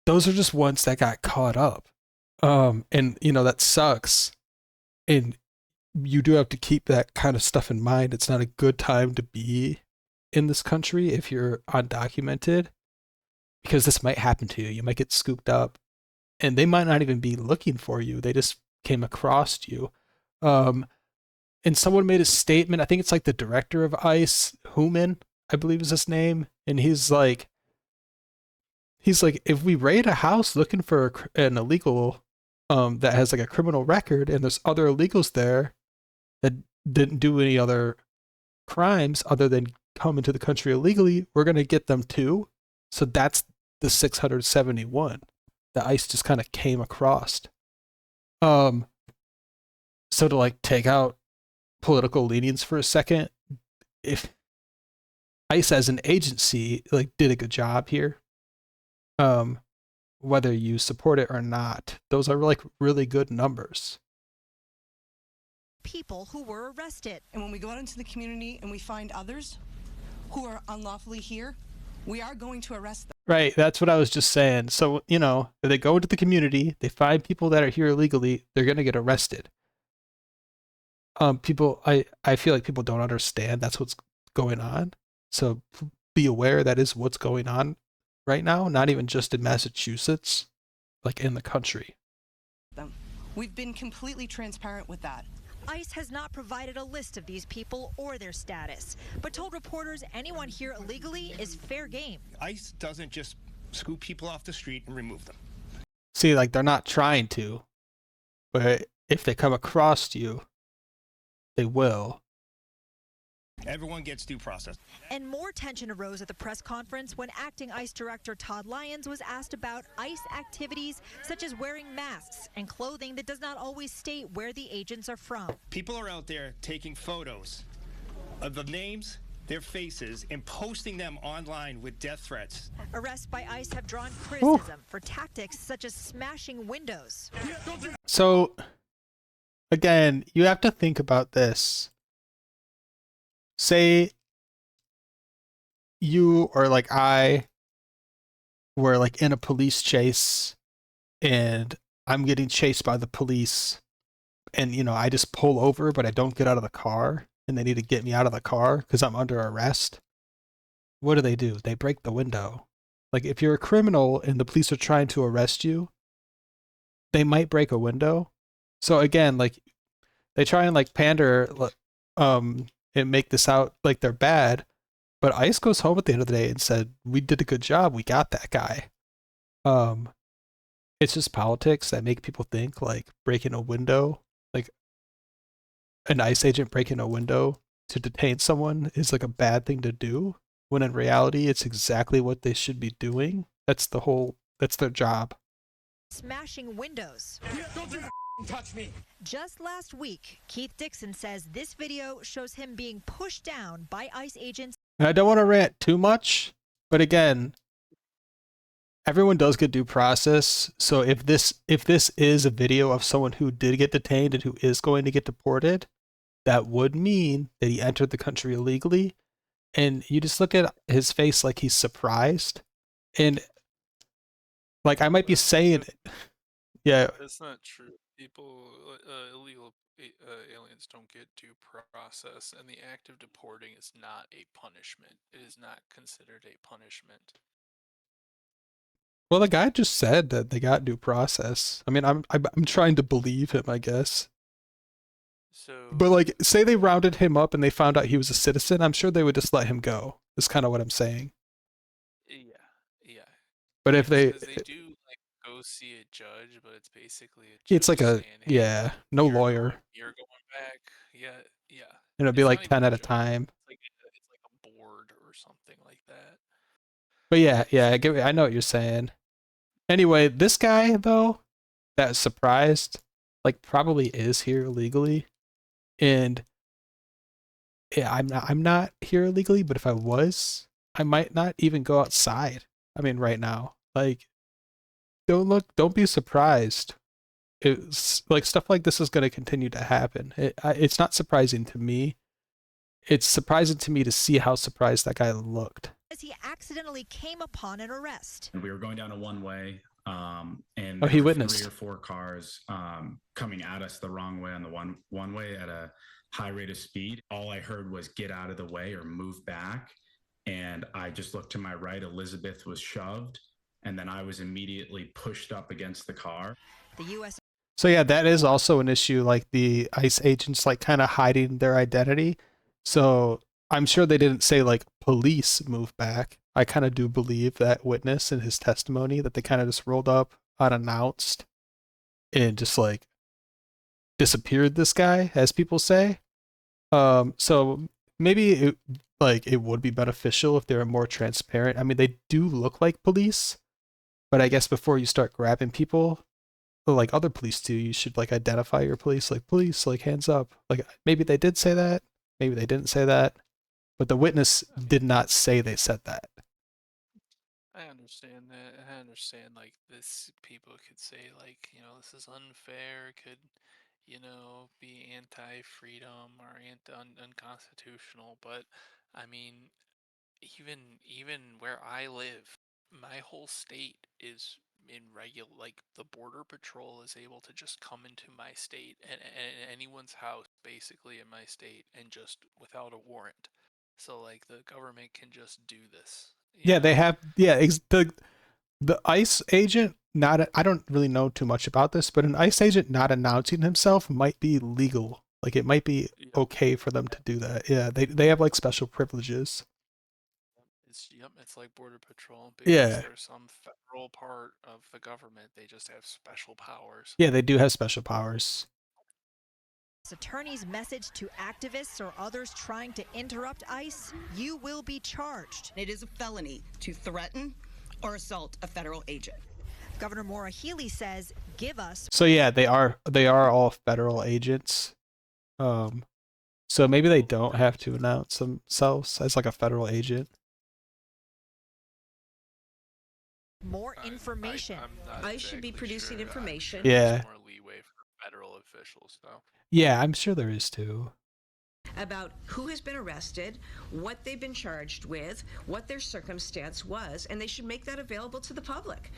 S1: Those are just ones that got caught up. And you know, that sucks. And you do have to keep that kind of stuff in mind. It's not a good time to be in this country if you're undocumented, because this might happen to you. You might get scooped up and they might not even be looking for you. They just came across you. And someone made a statement. I think it's like the director of ICE, Human, I believe is his name, and he's like, if we raid a house looking for an illegal that has like a criminal record, and there's other illegals there that didn't do any other crimes other than come into the country illegally, we're gonna get them too. So that's the 671 that ICE just kind of came across. So to like take out political leanings for a second, if ICE as an agency like did a good job here, whether you support it or not, those are like really good numbers.
S6: People who were arrested.
S3: And when we go out into the community and we find others who are unlawfully here, we are going to arrest them.
S1: Right, that's what I was just saying. So, you know, if they go into the community, they find people that are here illegally, they're going to get arrested. I feel like people don't understand that's what's going on. So be aware that is what's going on right now, not even just in Massachusetts, like in the country.
S3: We've been completely transparent with that.
S6: ICE has not provided a list of these people or their status, but told reporters anyone here illegally is fair game.
S7: ICE doesn't just scoop people off the street and remove them.
S1: See, like they're not trying to, but if they come across you, they will.
S7: Everyone gets due process.
S6: And more tension arose at the press conference when acting ICE Director Todd Lyons was asked about ICE activities such as wearing masks and clothing that does not always state where the agents are from.
S7: People are out there taking photos of the names, their faces, and posting them online with death threats.
S6: Arrests by ICE have drawn criticism for tactics such as smashing windows.
S1: So, again, you have to think about this. Say you or like I were like in a police chase and I'm getting chased by the police, and you know, I just pull over but I don't get out of the car and they need to get me out of the car because I'm under arrest. What do? They break the window. Like if you're a criminal and the police are trying to arrest you, they might break a window. So again, like they try and like pander and make this out like they're bad, but ICE goes home at the end of the day and said, we did a good job, we got that guy. It's just politics that make people think like breaking a window, like an ICE agent breaking a window to detain someone is like a bad thing to do, when in reality it's exactly what they should be doing. That's their job.
S6: Smashing windows.
S5: Touch me.
S6: Just last week, Keith Dixon says this video shows him being pushed down by ICE agents.
S1: And I don't want to rant too much, but again, everyone does get due process. So if this is a video of someone who did get detained and who is going to get deported, that would mean that he entered the country illegally. And you just look at his face like he's surprised. And like I might be saying it. Yeah.
S2: That's not true. People, illegal aliens don't get due process, and the act of deporting is not a punishment. It is not considered a punishment.
S1: Well, the guy just said that they got due process. I mean, I'm trying to believe him, I guess.
S2: So,
S1: but like, say they rounded him up and they found out he was a citizen, I'm sure they would just let him go. That's kind of what I'm saying.
S2: Yeah.
S1: But if they
S2: do like go see a judge, but it's basically
S1: it's like a
S2: saying, hey,
S1: no lawyer.
S2: You're going back. Yeah.
S1: And it'll be like 10 at a time.
S2: It's like a board or something like that.
S1: But yeah, I know what you're saying. Anyway, this guy though, that surprised, like probably is here illegally, and yeah, I'm not here illegally. But if I was, I might not even go outside. I mean, right now, like, don't be surprised. It's like stuff like this is going to continue to happen. It's not surprising to me. It's surprising to me to see how surprised that guy looked.
S6: As he accidentally came upon an arrest.
S8: And we were going down a one-way, and
S1: he
S8: there were
S1: witnessed
S8: 3 or 4 cars coming at us the wrong way on the one-way at a high rate of speed. All I heard was get out of the way or move back. And I just looked to my right. Elizabeth was shoved, and then I was immediately pushed up against the car.
S6: The U.S.
S1: So yeah, that is also an issue. Like the ICE agents, like kind of hiding their identity. So I'm sure they didn't say like police move back. I kind of do believe that witness in his testimony that they kind of just rolled up unannounced and just like disappeared this guy, as people say. So maybe it would be beneficial if they were more transparent. I mean, they do look like police, but I guess before you start grabbing people, like other police do, you should like identify your police, like hands up. Like maybe they did say that, maybe they didn't say that, but the witness did not say they said that.
S2: I understand that. I understand, like, this, people could say, like, this is unfair, could, be anti-freedom or unconstitutional. But, I mean, even where I live, my whole state is in regular, like, the border patrol is able to just come into my state and anyone's house basically in my state and just without a warrant. So, like, the government can just do this.
S1: Yeah, they have. Yeah, the ICE agent not. I don't really know too much about this, but an ICE agent not announcing himself might be legal. Like it might be okay for them to do that. Yeah, they have like special privileges.
S2: It's like border patrol because
S1: Yeah,
S2: there's some federal part of the government. They just have special powers.
S1: yeah, they do have special powers.
S9: Attorney's message to activists or others trying to interrupt ICE: you will be charged.
S3: It is a felony to threaten or assault a federal agent.
S9: Governor Maura Healey says, give us.
S1: So yeah, they are all federal agents. So maybe they don't have to announce themselves as like a federal agent.
S9: More information.
S3: I should be producing information.
S1: Yeah.
S2: More leeway for federal officials, though.
S1: Yeah, I'm sure there is too.
S3: About who has been arrested, what they've been charged with, what their circumstance was, and they should make that available to the public.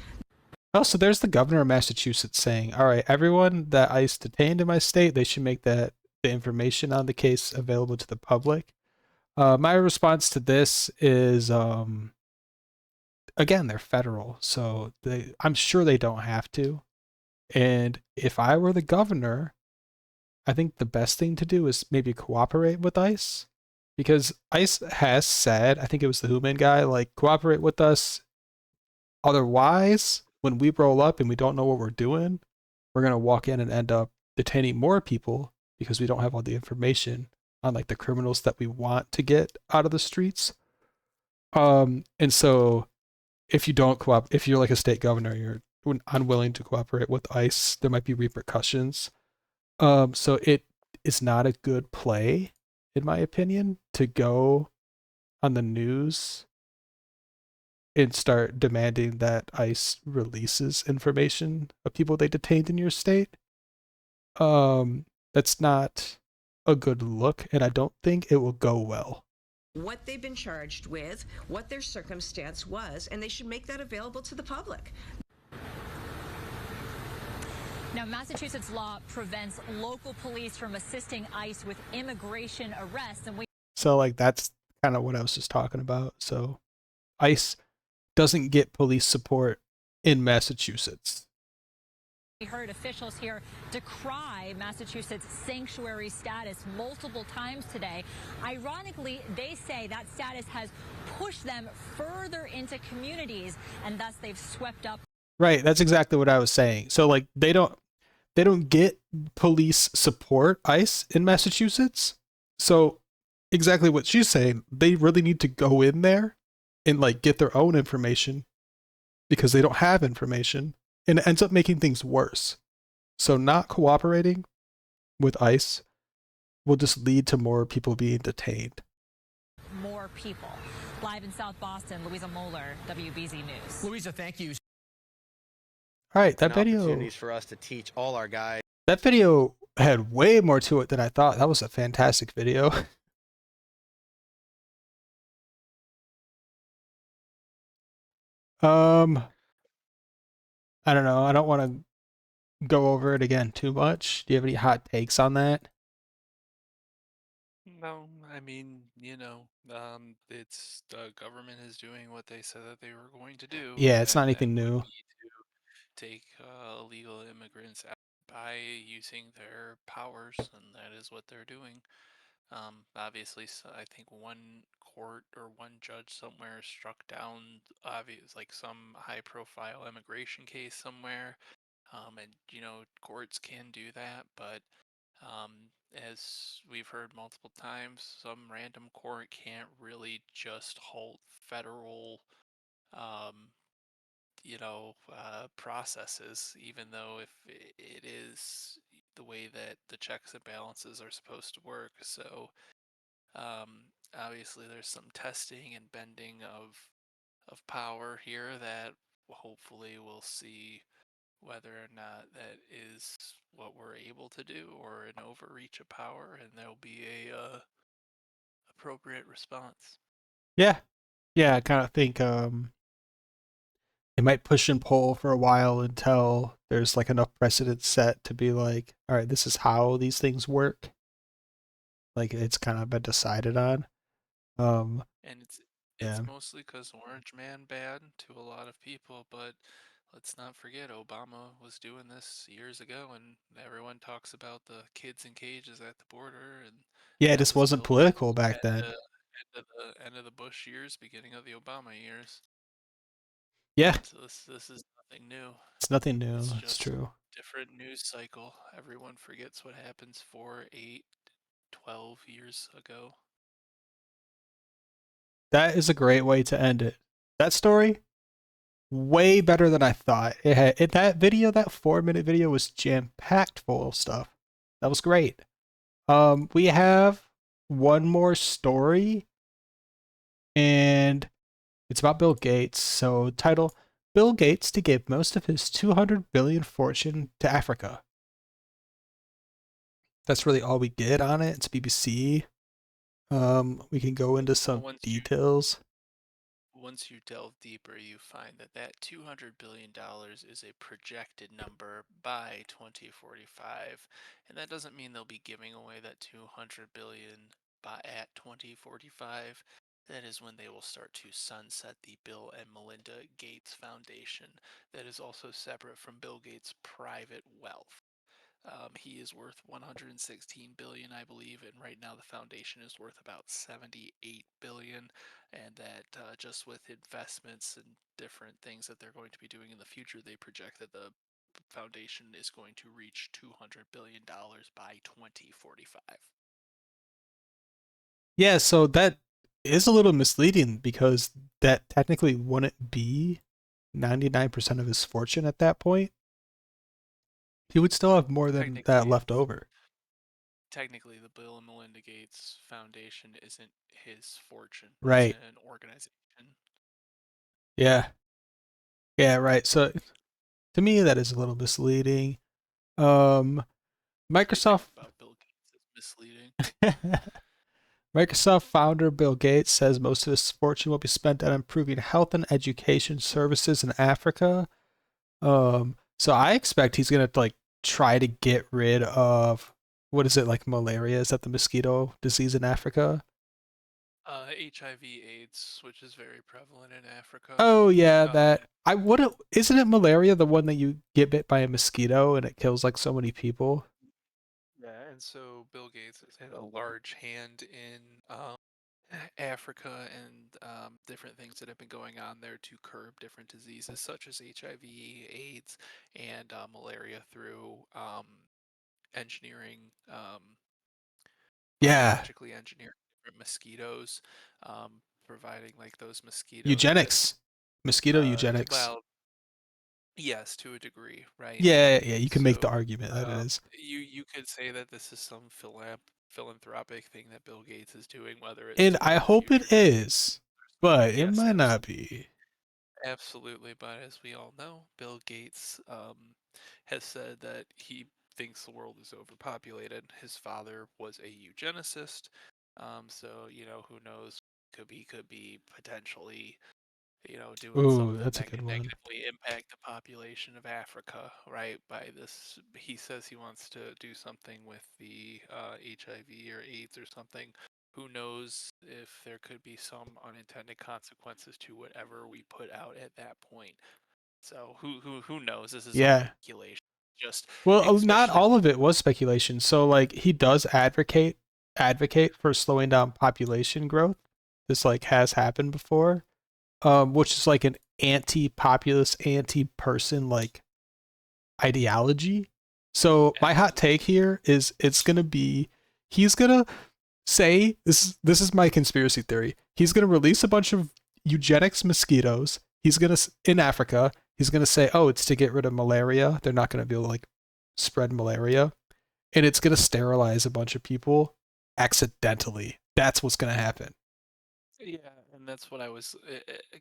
S1: Oh, so there's the governor of Massachusetts saying, all right, everyone that ICE detained in my state, they should make the information on the case available to the public. My response to this is, again, they're federal, so I'm sure they don't have to. And if I were the governor, I think the best thing to do is maybe cooperate with ICE, because ICE has said, I think it was the Human guy, like, cooperate with us. Otherwise, when we roll up and we don't know what we're doing, we're going to walk in and end up detaining more people because we don't have all the information on like the criminals that we want to get out of the streets. And so if you don't if you're like a state governor, you're unwilling to cooperate with ICE, there might be repercussions. So it is not a good play, in my opinion, to go on the news and start demanding that ICE releases information of people they detained in your state. That's not a good look, and I don't think it will go well.
S3: What they've been charged with, what their circumstance was, and they should make that available to the public.
S6: Now, Massachusetts law prevents local police from assisting ICE with immigration arrests, and
S1: so like that's kind of what I was just talking about. So ICE doesn't get police support in Massachusetts.
S6: We heard officials here decry Massachusetts' sanctuary status multiple times today. Ironically, they say that status has pushed them further into communities, and thus they've swept up.
S1: Right, that's exactly what I was saying. So like they don't get police support, ICE, in Massachusetts. So exactly what she's saying, they really need to go in there and like get their own information because they don't have information, and it ends up making things worse. So not cooperating with ICE will just lead to more people being detained.
S6: More people. Live in South Boston, Louisa Moeller, WBZ News.
S5: Louisa, thank you.
S1: All right, that video.
S10: Opportunities for us to teach all our guys.
S1: That video had way more to it than I thought. That was a fantastic video. I don't know. I don't want to go over it again too much. Do you have any hot takes on that?
S2: No, I mean, it's the government is doing what they said that they were going to do.
S1: Yeah, it's not
S2: and
S1: anything
S2: we
S1: new.
S2: need to take illegal immigrants out of the by using their powers, and that is what they're doing. Obviously, so I think one court or one judge somewhere struck down obvious like some high-profile immigration case somewhere. And courts can do that, but as we've heard multiple times, some random court can't really just halt federal, um, processes, even though if it is the way that the checks and balances are supposed to work. So obviously, there's some testing and bending of power here that hopefully we'll see whether or not that is what we're able to do or an overreach of power, and there'll be a appropriate response.
S1: Yeah. Yeah, I kind of think they might push and pull for a while until there's like enough precedent set to be like, all right, this is how these things work. Like it's kind of been decided on. Um,
S2: And it's
S1: yeah.
S2: mostly because Orange Man bad to a lot of people, but let's not forget Obama was doing this years ago, and everyone talks about the kids in cages at the border, and
S1: Yeah,
S2: that
S1: this
S2: was
S1: wasn't
S2: built in
S1: political back then.
S2: end of the Bush years, beginning of the Obama years.
S1: Yeah,
S2: So this is nothing new.
S1: it's nothing new.
S2: It's
S1: It's
S2: just
S1: true.
S2: different news cycle. Everyone forgets what happens 4, 8, 12 years ago.
S1: That is a great way to end it. That story, way better than I thought. That video, that 4-minute video, was jam packed full of stuff. That was great. We have one more story, and it's about Bill Gates. So, title: Bill Gates to give most of his 200 billion fortune to Africa. That's really all we get on it. It's BBC. We can go into some details.
S2: Once you delve deeper, you find that $200 billion is a projected number by 2045, and that doesn't mean they'll be giving away that 200 billion by at 2045. That is when they will start to sunset the Bill and Melinda Gates Foundation. That is also separate from Bill Gates' private wealth. He is worth 116 billion, I believe, and right now the foundation is worth about 78 billion. And that just with investments and different things that they're going to be doing in the future, they project that the foundation is going to reach $200 billion by 2045.
S1: Yeah, so that is a little misleading because that technically wouldn't be 99% of his fortune at that point. He would still have more than that left over.
S2: Technically, the Bill and Melinda Gates Foundation isn't his fortune.
S1: Right.
S2: It's an organization.
S1: Yeah. Yeah, right. So to me that is a little misleading. Microsoft
S2: About Bill Gates is misleading.
S1: Microsoft founder Bill Gates says most of his fortune will be spent on improving health and education services in Africa. So I expect he's gonna like try to get rid of, what is it, like malaria? Is that the mosquito disease in Africa?
S2: HIV/AIDS, which is very prevalent in Africa.
S1: Oh yeah, that I wouldn't. Isn't it malaria the one that you get bit by a mosquito and it kills like so many people?
S2: Yeah, and so Bill Gates has had a large hand in Africa and different things that have been going on there to curb different diseases such as HIV, AIDS, and malaria through engineering,
S1: Yeah.
S2: biologically engineering different mosquitoes, providing like those mosquitoes.
S1: Eugenics. Mosquito eugenics.
S2: Well, yes, to a degree, right?
S1: Yeah, you can make the
S2: So,
S1: argument that it is.
S2: you could say that this is some philanthropic thing that Bill Gates is doing, whether it's
S1: And
S2: to
S1: I
S2: the
S1: hope it
S2: future.
S1: is, but it
S2: Yes,
S1: might not be.
S2: absolutely. But as we all know, Bill Gates has said that he thinks the world is overpopulated. His father was a eugenicist, so who knows? Could be potentially doing
S1: Ooh,
S2: something
S1: that's a
S2: that
S1: good
S2: could
S1: one.
S2: negatively impact the population of Africa, right? By this, he says he wants to do something with the HIV or AIDS or something. Who knows if there could be some unintended consequences to whatever we put out at that point. So who knows? This is all
S1: Yeah.
S2: speculation. just
S1: Well, not
S2: especially
S1: all of it was speculation. So like he does advocate for slowing down population growth. This like has happened before. Which is like an anti-populist, anti-person like ideology. So my hot take here is it's gonna be he's gonna say this is my conspiracy theory. He's gonna release a bunch of eugenics mosquitoes. He's gonna in Africa. He's gonna say, oh, it's to get rid of malaria. They're not gonna be able to like spread malaria, and it's gonna sterilize a bunch of people accidentally. That's what's gonna happen.
S2: yeah, and that's what I was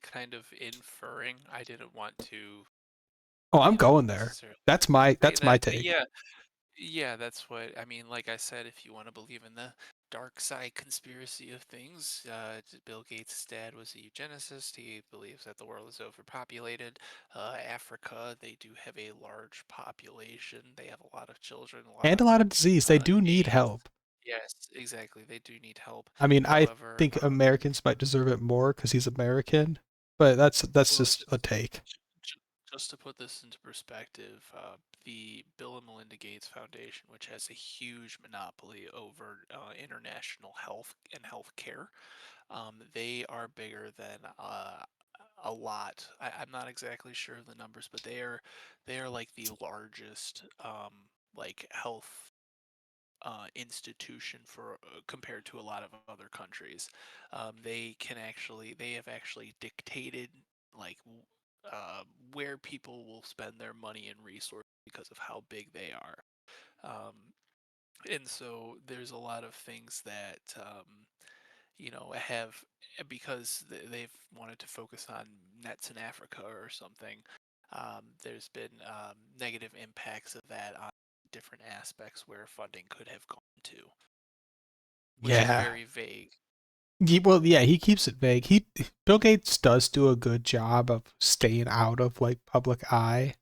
S2: kind of inferring. I didn't want to,
S1: Oh, I'm going there.
S2: necessarily say
S1: That's my
S2: that, but
S1: take.
S2: yeah, yeah, that's what I mean. Like I said, if you want to believe in the dark side conspiracy of things, Bill Gates' dad was a eugenicist. He believes that the world is overpopulated. Africa, they do have a large population. They have a lot of children, a lot
S1: And
S2: of
S1: a lot of disease. They do need
S2: AIDS.
S1: help.
S2: Yes, exactly. They do need help.
S1: I mean, I
S2: However,
S1: think Americans might deserve it more because he's American, but that's
S2: well,
S1: just a take.
S2: just to put this into perspective, the Bill and Melinda Gates Foundation, which has a huge monopoly over international health and health care, they are bigger than a lot. I'm not exactly sure of the numbers, but they are like the largest like health institution for compared to a lot of other countries. They have actually dictated like where people will spend their money and resources because of how big they are. Um, and so there's a lot of things that have because they've wanted to focus on nets in Africa or something. There's been negative impacts of that on different aspects where funding could have gone to, which is
S1: Yeah.
S2: very vague.
S1: Well, yeah, he keeps it vague. Bill Gates does do a good job of staying out of like public eye.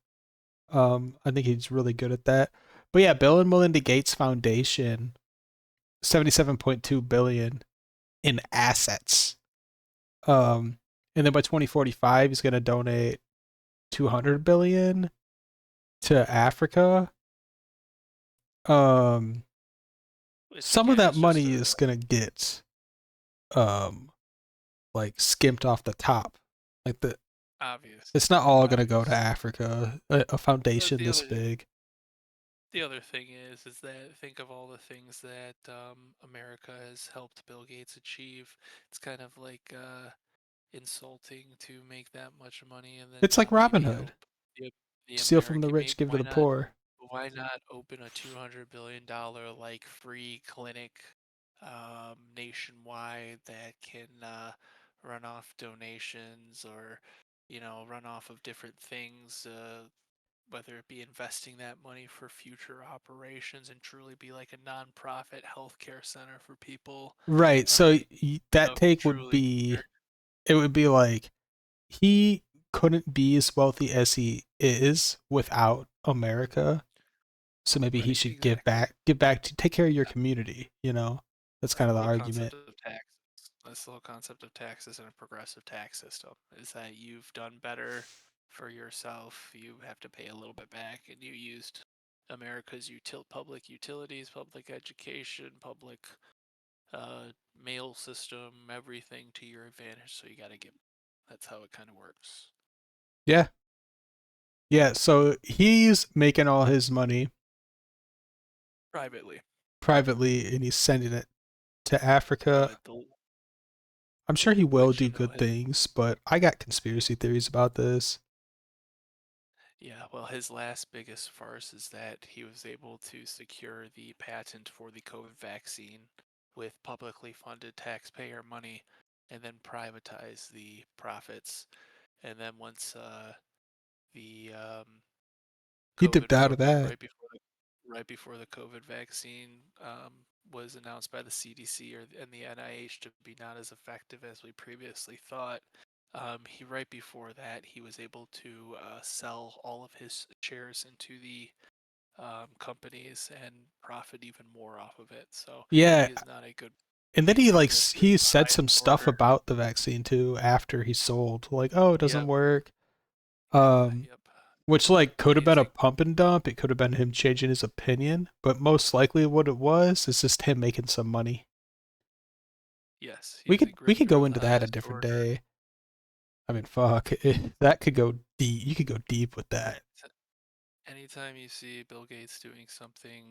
S1: I think he's really good at that. But yeah, Bill and Melinda Gates Foundation, 77.2 billion in assets. And then by 2045 he's going to donate 200 billion to Africa. Some of
S2: Again,
S1: that
S2: it's just
S1: money is going to get um like skimped off the top. Like
S2: obvious.
S1: it's not all going to go to
S2: Obvious.
S1: Africa. A foundation
S2: The
S1: this
S2: other
S1: big.
S2: the other thing is that think of all the things that America has helped Bill Gates achieve. It's kind of like insulting to make that much money and then
S1: It's like
S2: not
S1: Robin
S2: maybe
S1: Hood.
S2: help the
S1: Steal from the
S2: American.
S1: rich,
S2: Maybe
S1: give to the poor.
S2: why not open a $200 billion like free clinic nationwide that can run off donations or run off of different things, whether it be investing that money for future operations and truly be like a nonprofit healthcare center for people.
S1: Right. So that
S2: Who
S1: take would
S2: truly
S1: be
S2: care.
S1: it would be like he couldn't be as wealthy as he is without America. So maybe he
S2: Right,
S1: should
S2: exactly.
S1: give back to take care of your community, you know? That's kind
S2: That's
S1: of the
S2: the whole concept
S1: argument.
S2: of taxes. That's the whole concept of taxes and a progressive tax system is that you've done better for yourself. You have to pay a little bit back, and you used America's public utilities, public education, public mail system, everything to your advantage. So you got to give. That's how it kind of works.
S1: Yeah. Yeah, so he's making all his money
S2: Privately.
S1: privately and he's sending it to Africa.
S2: The
S1: I'm sure he will
S2: which
S1: do good things, but I got conspiracy theories about this.
S2: Yeah, well, his last biggest farce is that he was able to secure the patent for the COVID vaccine with publicly funded taxpayer money and then privatize the profits. And then once the
S1: He dipped out of that.
S2: right before the COVID vaccine was announced by the CDC and the NIH to be not as effective as we previously thought, he right before that he was able to sell all of his shares into the companies and profit even more off of it. So he
S1: Yeah,
S2: is not a good
S1: and then he like
S2: grifter,
S1: he said
S2: high
S1: some stuff
S2: supporter.
S1: about the vaccine too after he sold. Like, oh, it doesn't
S2: Yep.
S1: work.
S2: Yep.
S1: Um
S2: Yep.
S1: Which, like, could have
S2: Do you
S1: been a
S2: think?
S1: pump and dump. It could have been him changing his opinion. But most likely what it was is just him making some money.
S2: Yes,
S1: We
S2: he's a
S1: could
S2: grifter
S1: go
S2: of
S1: into
S2: the
S1: that a
S2: highest
S1: different
S2: order.
S1: day. I mean, fuck. That could go deep. You could go deep with that.
S2: Anytime you see Bill Gates doing something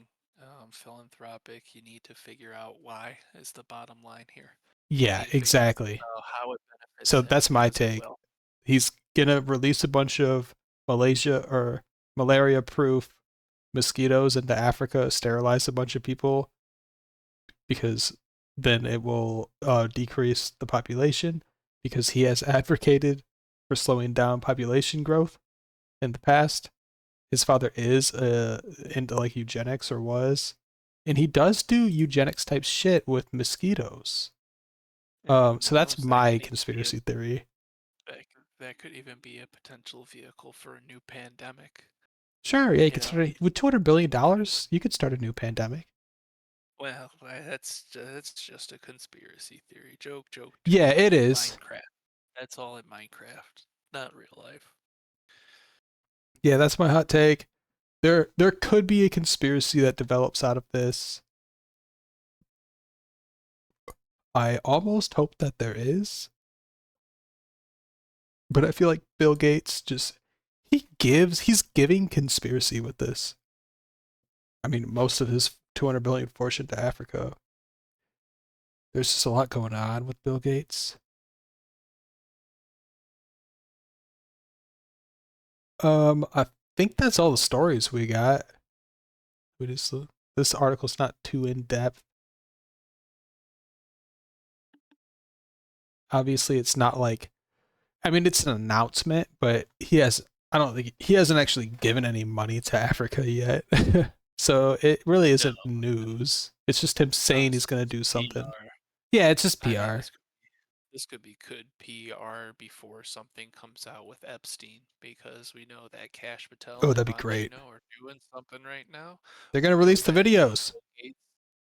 S2: philanthropic, you need to figure out why is the bottom line here. You
S1: Yeah,
S2: need to figure
S1: exactly.
S2: out how it benefits
S1: So
S2: him
S1: that's my
S2: as
S1: take.
S2: well.
S1: He's gonna release a bunch of malaria-proof mosquitoes into Africa, sterilize a bunch of people because then it will decrease the population because he has advocated for slowing down population growth in the past. His father is into like eugenics or was, and he does do eugenics type shit with mosquitoes.
S2: And who
S1: So that's
S2: knows? That
S1: my
S2: can even be
S1: conspiracy theory.
S2: that could even be a potential vehicle for a new pandemic.
S1: Sure, yeah, you
S2: You
S1: could
S2: know,
S1: start with $200 billion. You could start a new pandemic.
S2: well, that's just a conspiracy theory. Joke.
S1: Yeah, it is.
S2: Minecraft. That's all in Minecraft, not real life.
S1: Yeah, that's my hot take. There could be a conspiracy that develops out of this. I almost hope that there is, but I feel like Bill Gates just he's giving conspiracy with this. I mean, most of his 200 billion fortune to Africa. There's just a lot going on with Bill Gates. I think that's all the stories we got. This article's not too in depth. Obviously, it's not like, I mean, it's an announcement, but I don't think he hasn't actually given any money to Africa yet. So it really
S2: No,
S1: isn't news. It's just him saying he's going to do something.
S2: PR.
S1: Yeah, it's just
S2: I think
S1: PR.
S2: this could be good PR before something comes out with Epstein, because we know that Cash Patel
S1: Oh,
S2: and
S1: that'd be great.
S2: Bongino are doing something right now.
S1: They're going
S2: We
S1: to
S2: know
S1: release the
S2: that
S1: videos.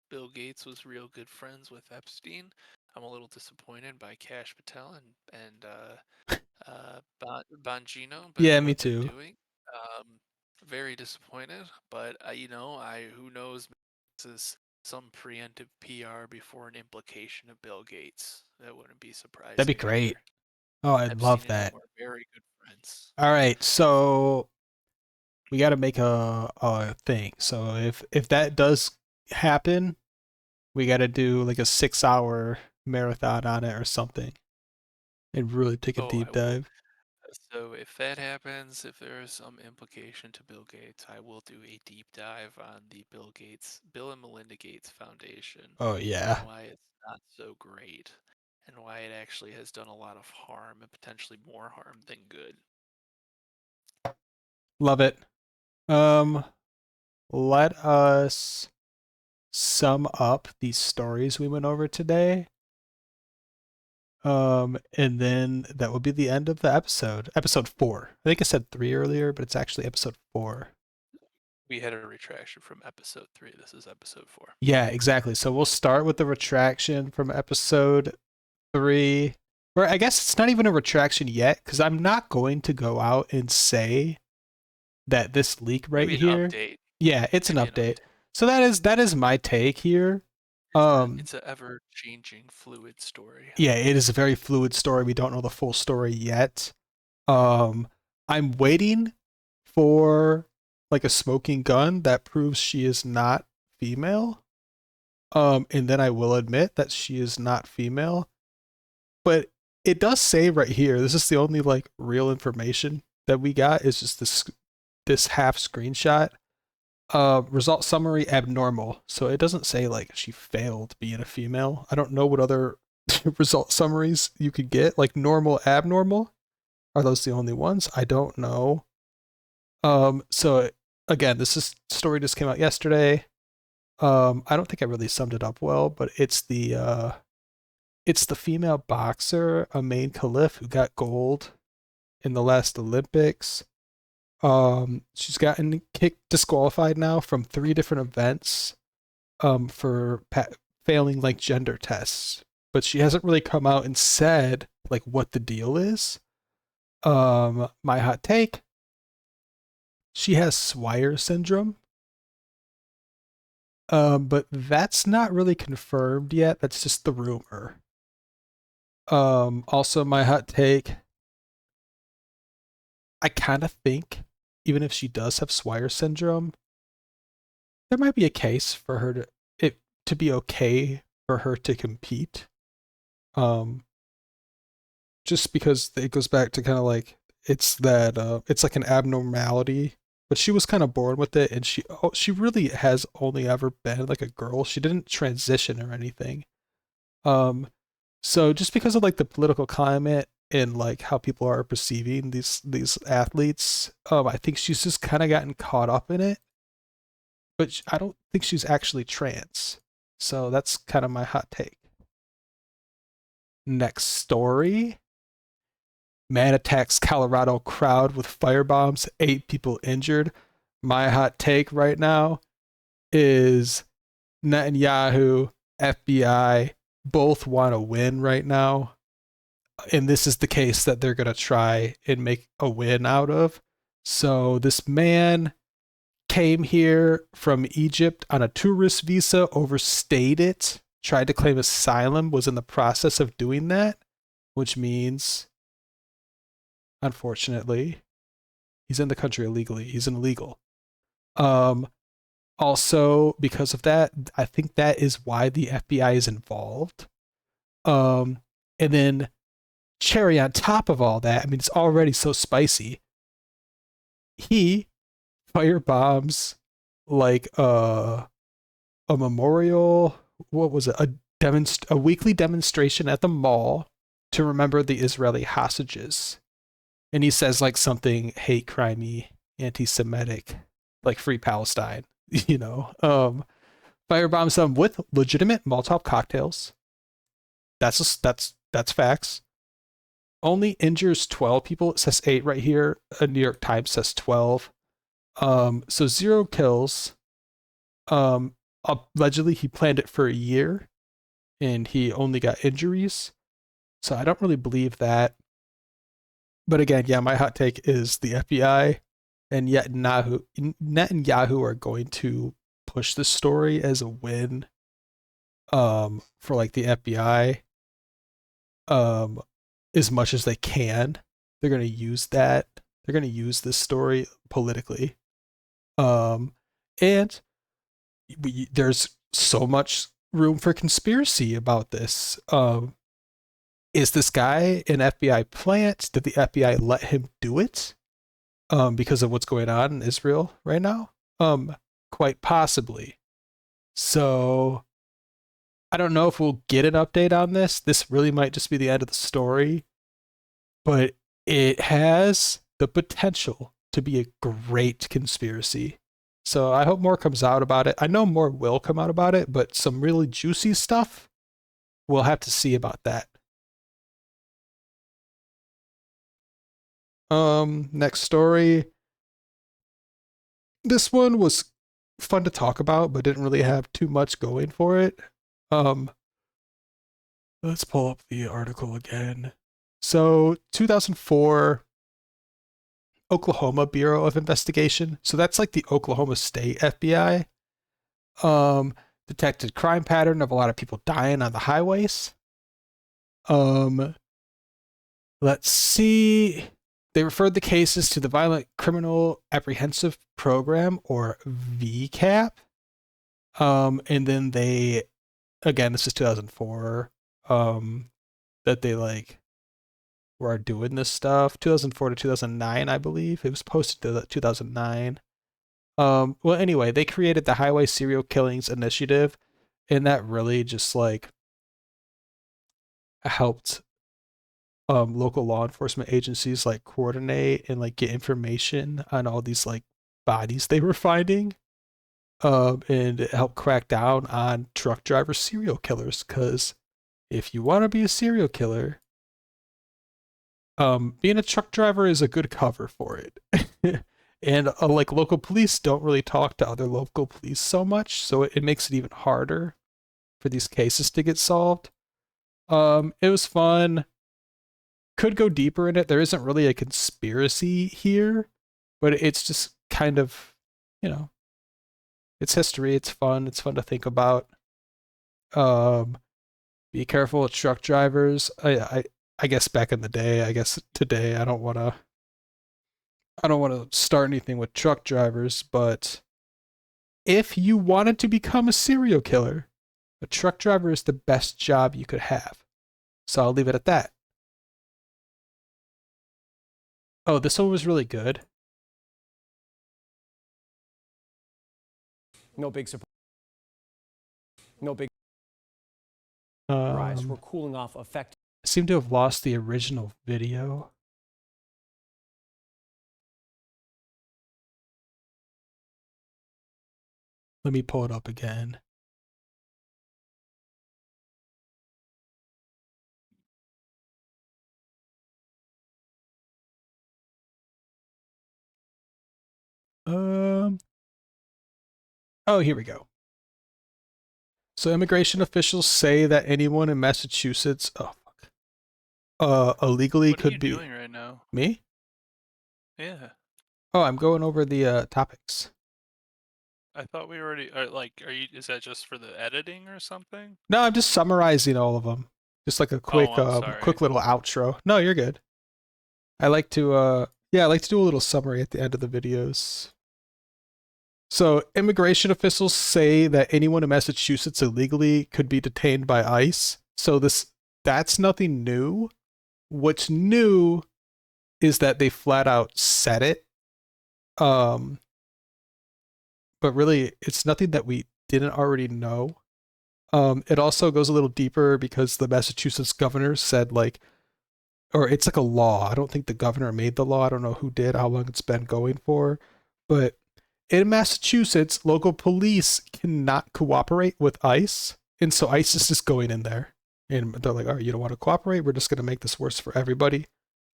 S2: Bill Gates was real good friends with Epstein. I'm a little disappointed by Cash Patel and Bongino, but
S1: Yeah, me
S2: what they're
S1: too.
S2: doing. Very disappointed, but who knows? This is some preemptive PR before an implication of Bill Gates. That wouldn't be surprising.
S1: That'd be great.
S2: Either.
S1: Oh, I'd
S2: Epstein
S1: love
S2: and him
S1: that.
S2: were very good friends.
S1: All right, so we got to make a thing. So if that does happen, we got to do like a 6 hour marathon on it or something, and really take a
S2: Oh,
S1: deep
S2: I will.
S1: dive.
S2: So if that happens, if there is some implication to Bill Gates, I will do a deep dive on the Bill and Melinda Gates Foundation,
S1: Oh yeah,
S2: and why it's not so great, and why it actually has done a lot of harm and potentially more harm than good.
S1: love it. Let us sum up these stories we went over today. And then that will be the end of the episode. Episode 4. I think I said 3 earlier, but it's actually episode 4.
S2: We had a retraction from episode 3. This is episode 4.
S1: Yeah, exactly. So we'll start with the retraction from episode 3. Or I guess it's not even a retraction yet, because I'm not going to go out and say that this leak right
S2: Maybe
S1: here.
S2: an update.
S1: Yeah, it's an
S2: Maybe
S1: update. So that is my take here.
S2: It's an ever-changing, fluid story.
S1: Yeah, it is a very fluid story. We don't know the full story yet. I'm waiting for like a smoking gun that proves she is not female. And then I will admit that she is not female. But it does say right here, this is the only like real information that we got is just this half screenshot. Result summary abnormal. So it doesn't say like she failed being a female. I don't know what other result summaries you could get, like normal, abnormal. Are those the only ones? I don't know. So again, story just came out yesterday. I don't think I really summed it up well, but it's the female boxer, Imane Khelif, who got gold in the last Olympics. She's gotten disqualified now from 3 different events for failing like gender tests, but she hasn't really come out and said like what the deal is. My hot take, she has Swyer syndrome. But that's not really confirmed yet. That's just the rumor. Also my hot take, I kind of think even if she does have Swyer syndrome, there might be a case for her to be okay for her to compete. Just because it goes back to kind of like it's like an abnormality, but she was kind of born with it, and she really has only ever been like a girl. She didn't transition or anything. So just because of like the political climate and like how people are perceiving these athletes, I think she's just kind of gotten caught up in it. But I don't think she's actually trans. So that's kind of my hot take. Next story. Man attacks Colorado crowd with firebombs, 8 people injured. My hot take right now is Netanyahu, FBI, both want to win right now. And this is the case that they're going to try and make a win out of. So this man came here from Egypt on a tourist visa, overstayed it, tried to claim asylum, was in the process of doing that, which means, unfortunately, he's in the country illegally. He's an illegal. Also, because of that, I think that is why the FBI is involved. And then cherry on top of all that, I mean, it's already so spicy. He firebombs like a memorial, what was it? A weekly demonstration at the mall to remember the Israeli hostages. And he says like something hate crimey, anti-Semitic, like free Palestine, firebombs them with legitimate Molotov cocktails. That's facts. Only injures 12 people. It says 8 right here. A New York Times says 12. So 0 kills. Allegedly he planned it for a year and he only got injuries. So I don't really believe that. But again, yeah, my hot take is the FBI and Netanyahu are going to push this story as a win for like the FBI as much as they can. They're going to use that. They're going to use this story politically. And there's so much room for conspiracy about this. Is this guy an FBI plant? Did the FBI let him do it? Because of what's going on in Israel right now? Quite possibly. So I don't know if we'll get an update on this. This really might just be the end of the story, but it has the potential to be a great conspiracy. So I hope more comes out about it. I know more will come out about it, but some really juicy stuff, we'll have to see about that. Next story. This one was fun to talk about, but didn't really have too much going for it. Let's pull up the article again. So 2004 Oklahoma Bureau of Investigation. So that's like the Oklahoma State FBI. Detected crime pattern of a lot of people dying on the highways. Let's see. They referred the cases to the Violent Criminal Apprehensive Program, or VCAP. And then they, again, this is 2004, that they like were doing this stuff. 2004 to 2009, I believe. It was posted to 2009. Well, anyway, they created the Highway Serial Killings Initiative, and that really just like helped local law enforcement agencies like coordinate and like get information on all these like bodies they were finding, and it helped crack down on truck driver serial killers. Because if you want to be a serial killer, being a truck driver is a good cover for it. And like local police don't really talk to other local police so much, so it makes it even harder for these cases to get solved. It was fun. Could go deeper in it. There isn't really a conspiracy here, but it's just kind of, you know, it's history. It's fun. It's fun to think about. Be careful with truck drivers. I guess back in the day, I guess today, I don't want to start anything with truck drivers, but if you wanted to become a serial killer, a truck driver is the best job you could have. So I'll leave it at that. Oh, this one was really good.
S11: No big surprise. No big surprise. We're cooling off effect.
S1: I seem to have lost the original video. Let me pull it up again. Oh, here we go. So immigration officials say that anyone in Massachusetts, illegally
S2: What are
S1: could
S2: you
S1: be
S2: doing right now?
S1: me.
S2: Yeah.
S1: Oh, I'm going over the topics.
S2: I thought we already are you is that just for the editing or something?
S1: No, I'm just summarizing all of them. Just like a quick,
S2: Oh, I'm sorry.
S1: quick little outro. No, you're good. I like to, yeah, I like to do a little summary at the end of the videos. So, immigration officials say that anyone in Massachusetts illegally could be detained by ICE. So that's nothing new. What's new is that they flat out said it. But really, it's nothing that we didn't already know. It also goes a little deeper because the Massachusetts governor said, like, or it's like a law. I don't think the governor made the law. I don't know who did, how long it's been going for. But in Massachusetts, local police cannot cooperate with ICE. And so ICE is just going in there. And they're like, all right, you don't want to cooperate? We're just going to make this worse for everybody.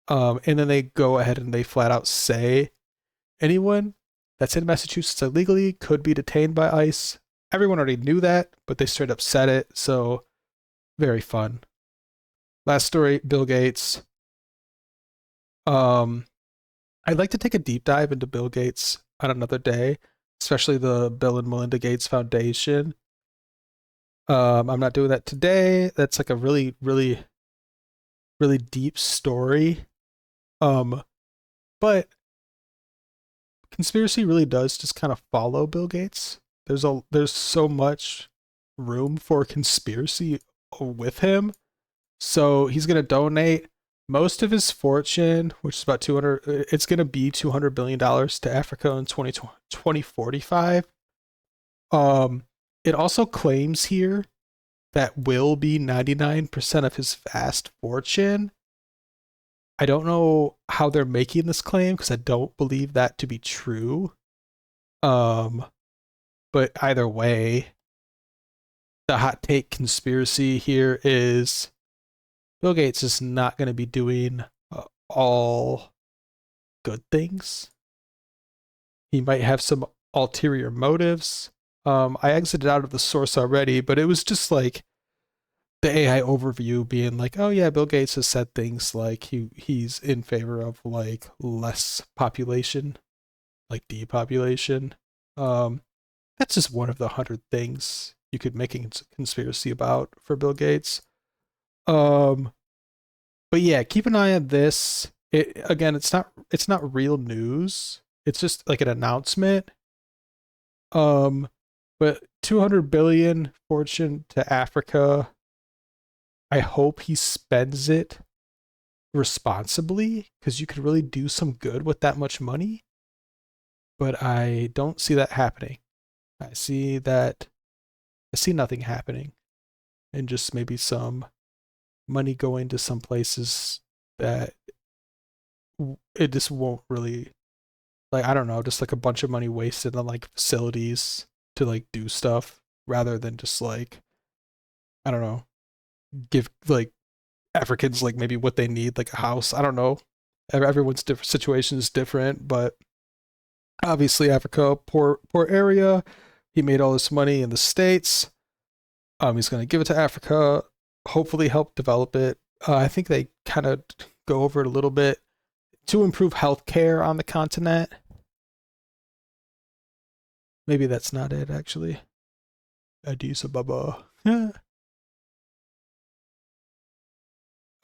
S1: And then they go ahead and they flat out say anyone that's in Massachusetts illegally could be detained by ICE. Everyone already knew that, but they straight up said it. So very fun. Last story, Bill Gates. I'd like to take a deep dive into Bill Gates on another day, especially the Bill and Melinda Gates Foundation. I'm not doing that today. That's like a really, really, really deep story. But conspiracy really does just kind of follow Bill Gates. There's so much room for conspiracy with him. So he's going to donate most of his fortune, which is about it's going to be $200 billion to Africa in 2045. It also claims here that will be 99% of his vast fortune. I don't know how they're making this claim because I don't believe that to be true. But either way, the hot take conspiracy here is Bill Gates is not going to be doing all good things. He might have some ulterior motives. I exited out of the source already, but it was just like the AI overview being like, oh yeah, Bill Gates has said things like he's in favor of like less population, like depopulation. That's just one of the 100 things you could make a conspiracy about for Bill Gates. But yeah, keep an eye on this. It's not real news. It's just like an announcement. But 200 billion fortune to Africa. I hope he spends it responsibly because you could really do some good with that much money. But I don't see that happening. I see nothing happening, and just maybe some money going to some places that it just won't really, like, I don't know, just like a bunch of money wasted on like facilities to like do stuff rather than just like, I don't know, give like Africans like maybe what they need, like a house. I don't know. Everyone's different situation is different, but obviously Africa, poor area. He made all this money in the States. He's going to give it to Africa, hopefully help develop it. I think they kind of go over it a little bit to improve healthcare on the continent. Maybe that's not it, actually. Addis Ababa.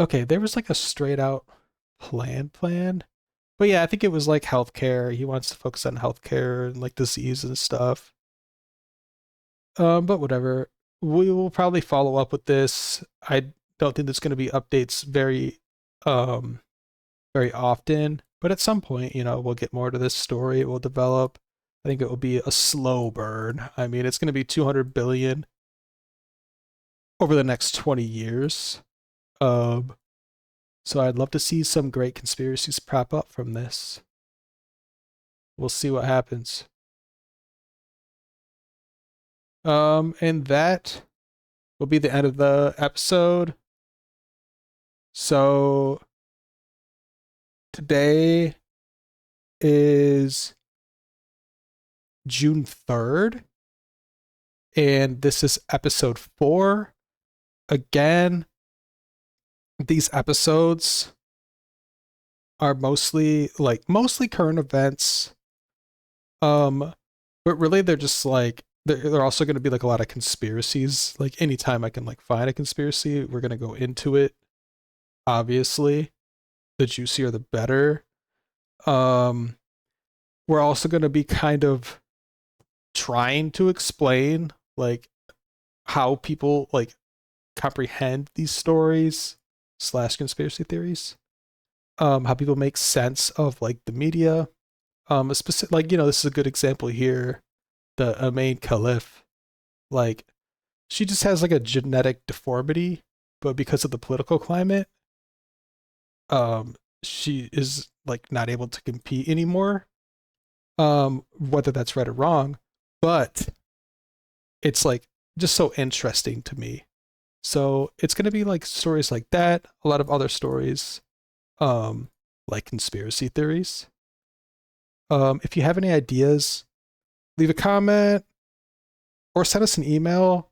S1: Okay, there was like a straight out plan. But yeah, I think it was like healthcare. He wants to focus on healthcare and like disease and stuff. But whatever. We will probably follow up with this. I don't think there's going to be updates um very often, but at some point, we'll get more to this story. It will develop. I think it will be a slow burn. I mean, it's going to be 200 billion over the next 20 years. So I'd love to see some great conspiracies prop up from this. We'll see what happens. And that will be the end of the episode. So today is June 3rd, and this is episode 4. Again, these episodes are mostly current events. But really they're just like they're also going to be like a lot of conspiracies. Like anytime I can like find a conspiracy, we're going to go into it. Obviously, the juicier the better. We're also going to be kind of trying to explain like how people like comprehend these stories / conspiracy theories. How people make sense of like the media. A specific, like, this is a good example here. The Imane Khelif, like, she just has like a genetic deformity, but because of the political climate, she is like not able to compete anymore. Whether that's right or wrong, but it's like just so interesting to me. So it's gonna be like stories like that, a lot of other stories, like conspiracy theories. If you have any ideas, leave a comment or send us an email.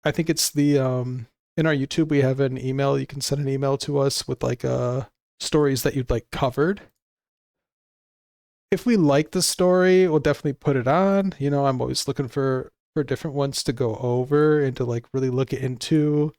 S1: I think it's the in our YouTube we have an email. You can send an email to us with like stories that you'd like covered. If we like the story, we'll definitely put it on. I'm always looking for different ones to go over and to like really look into.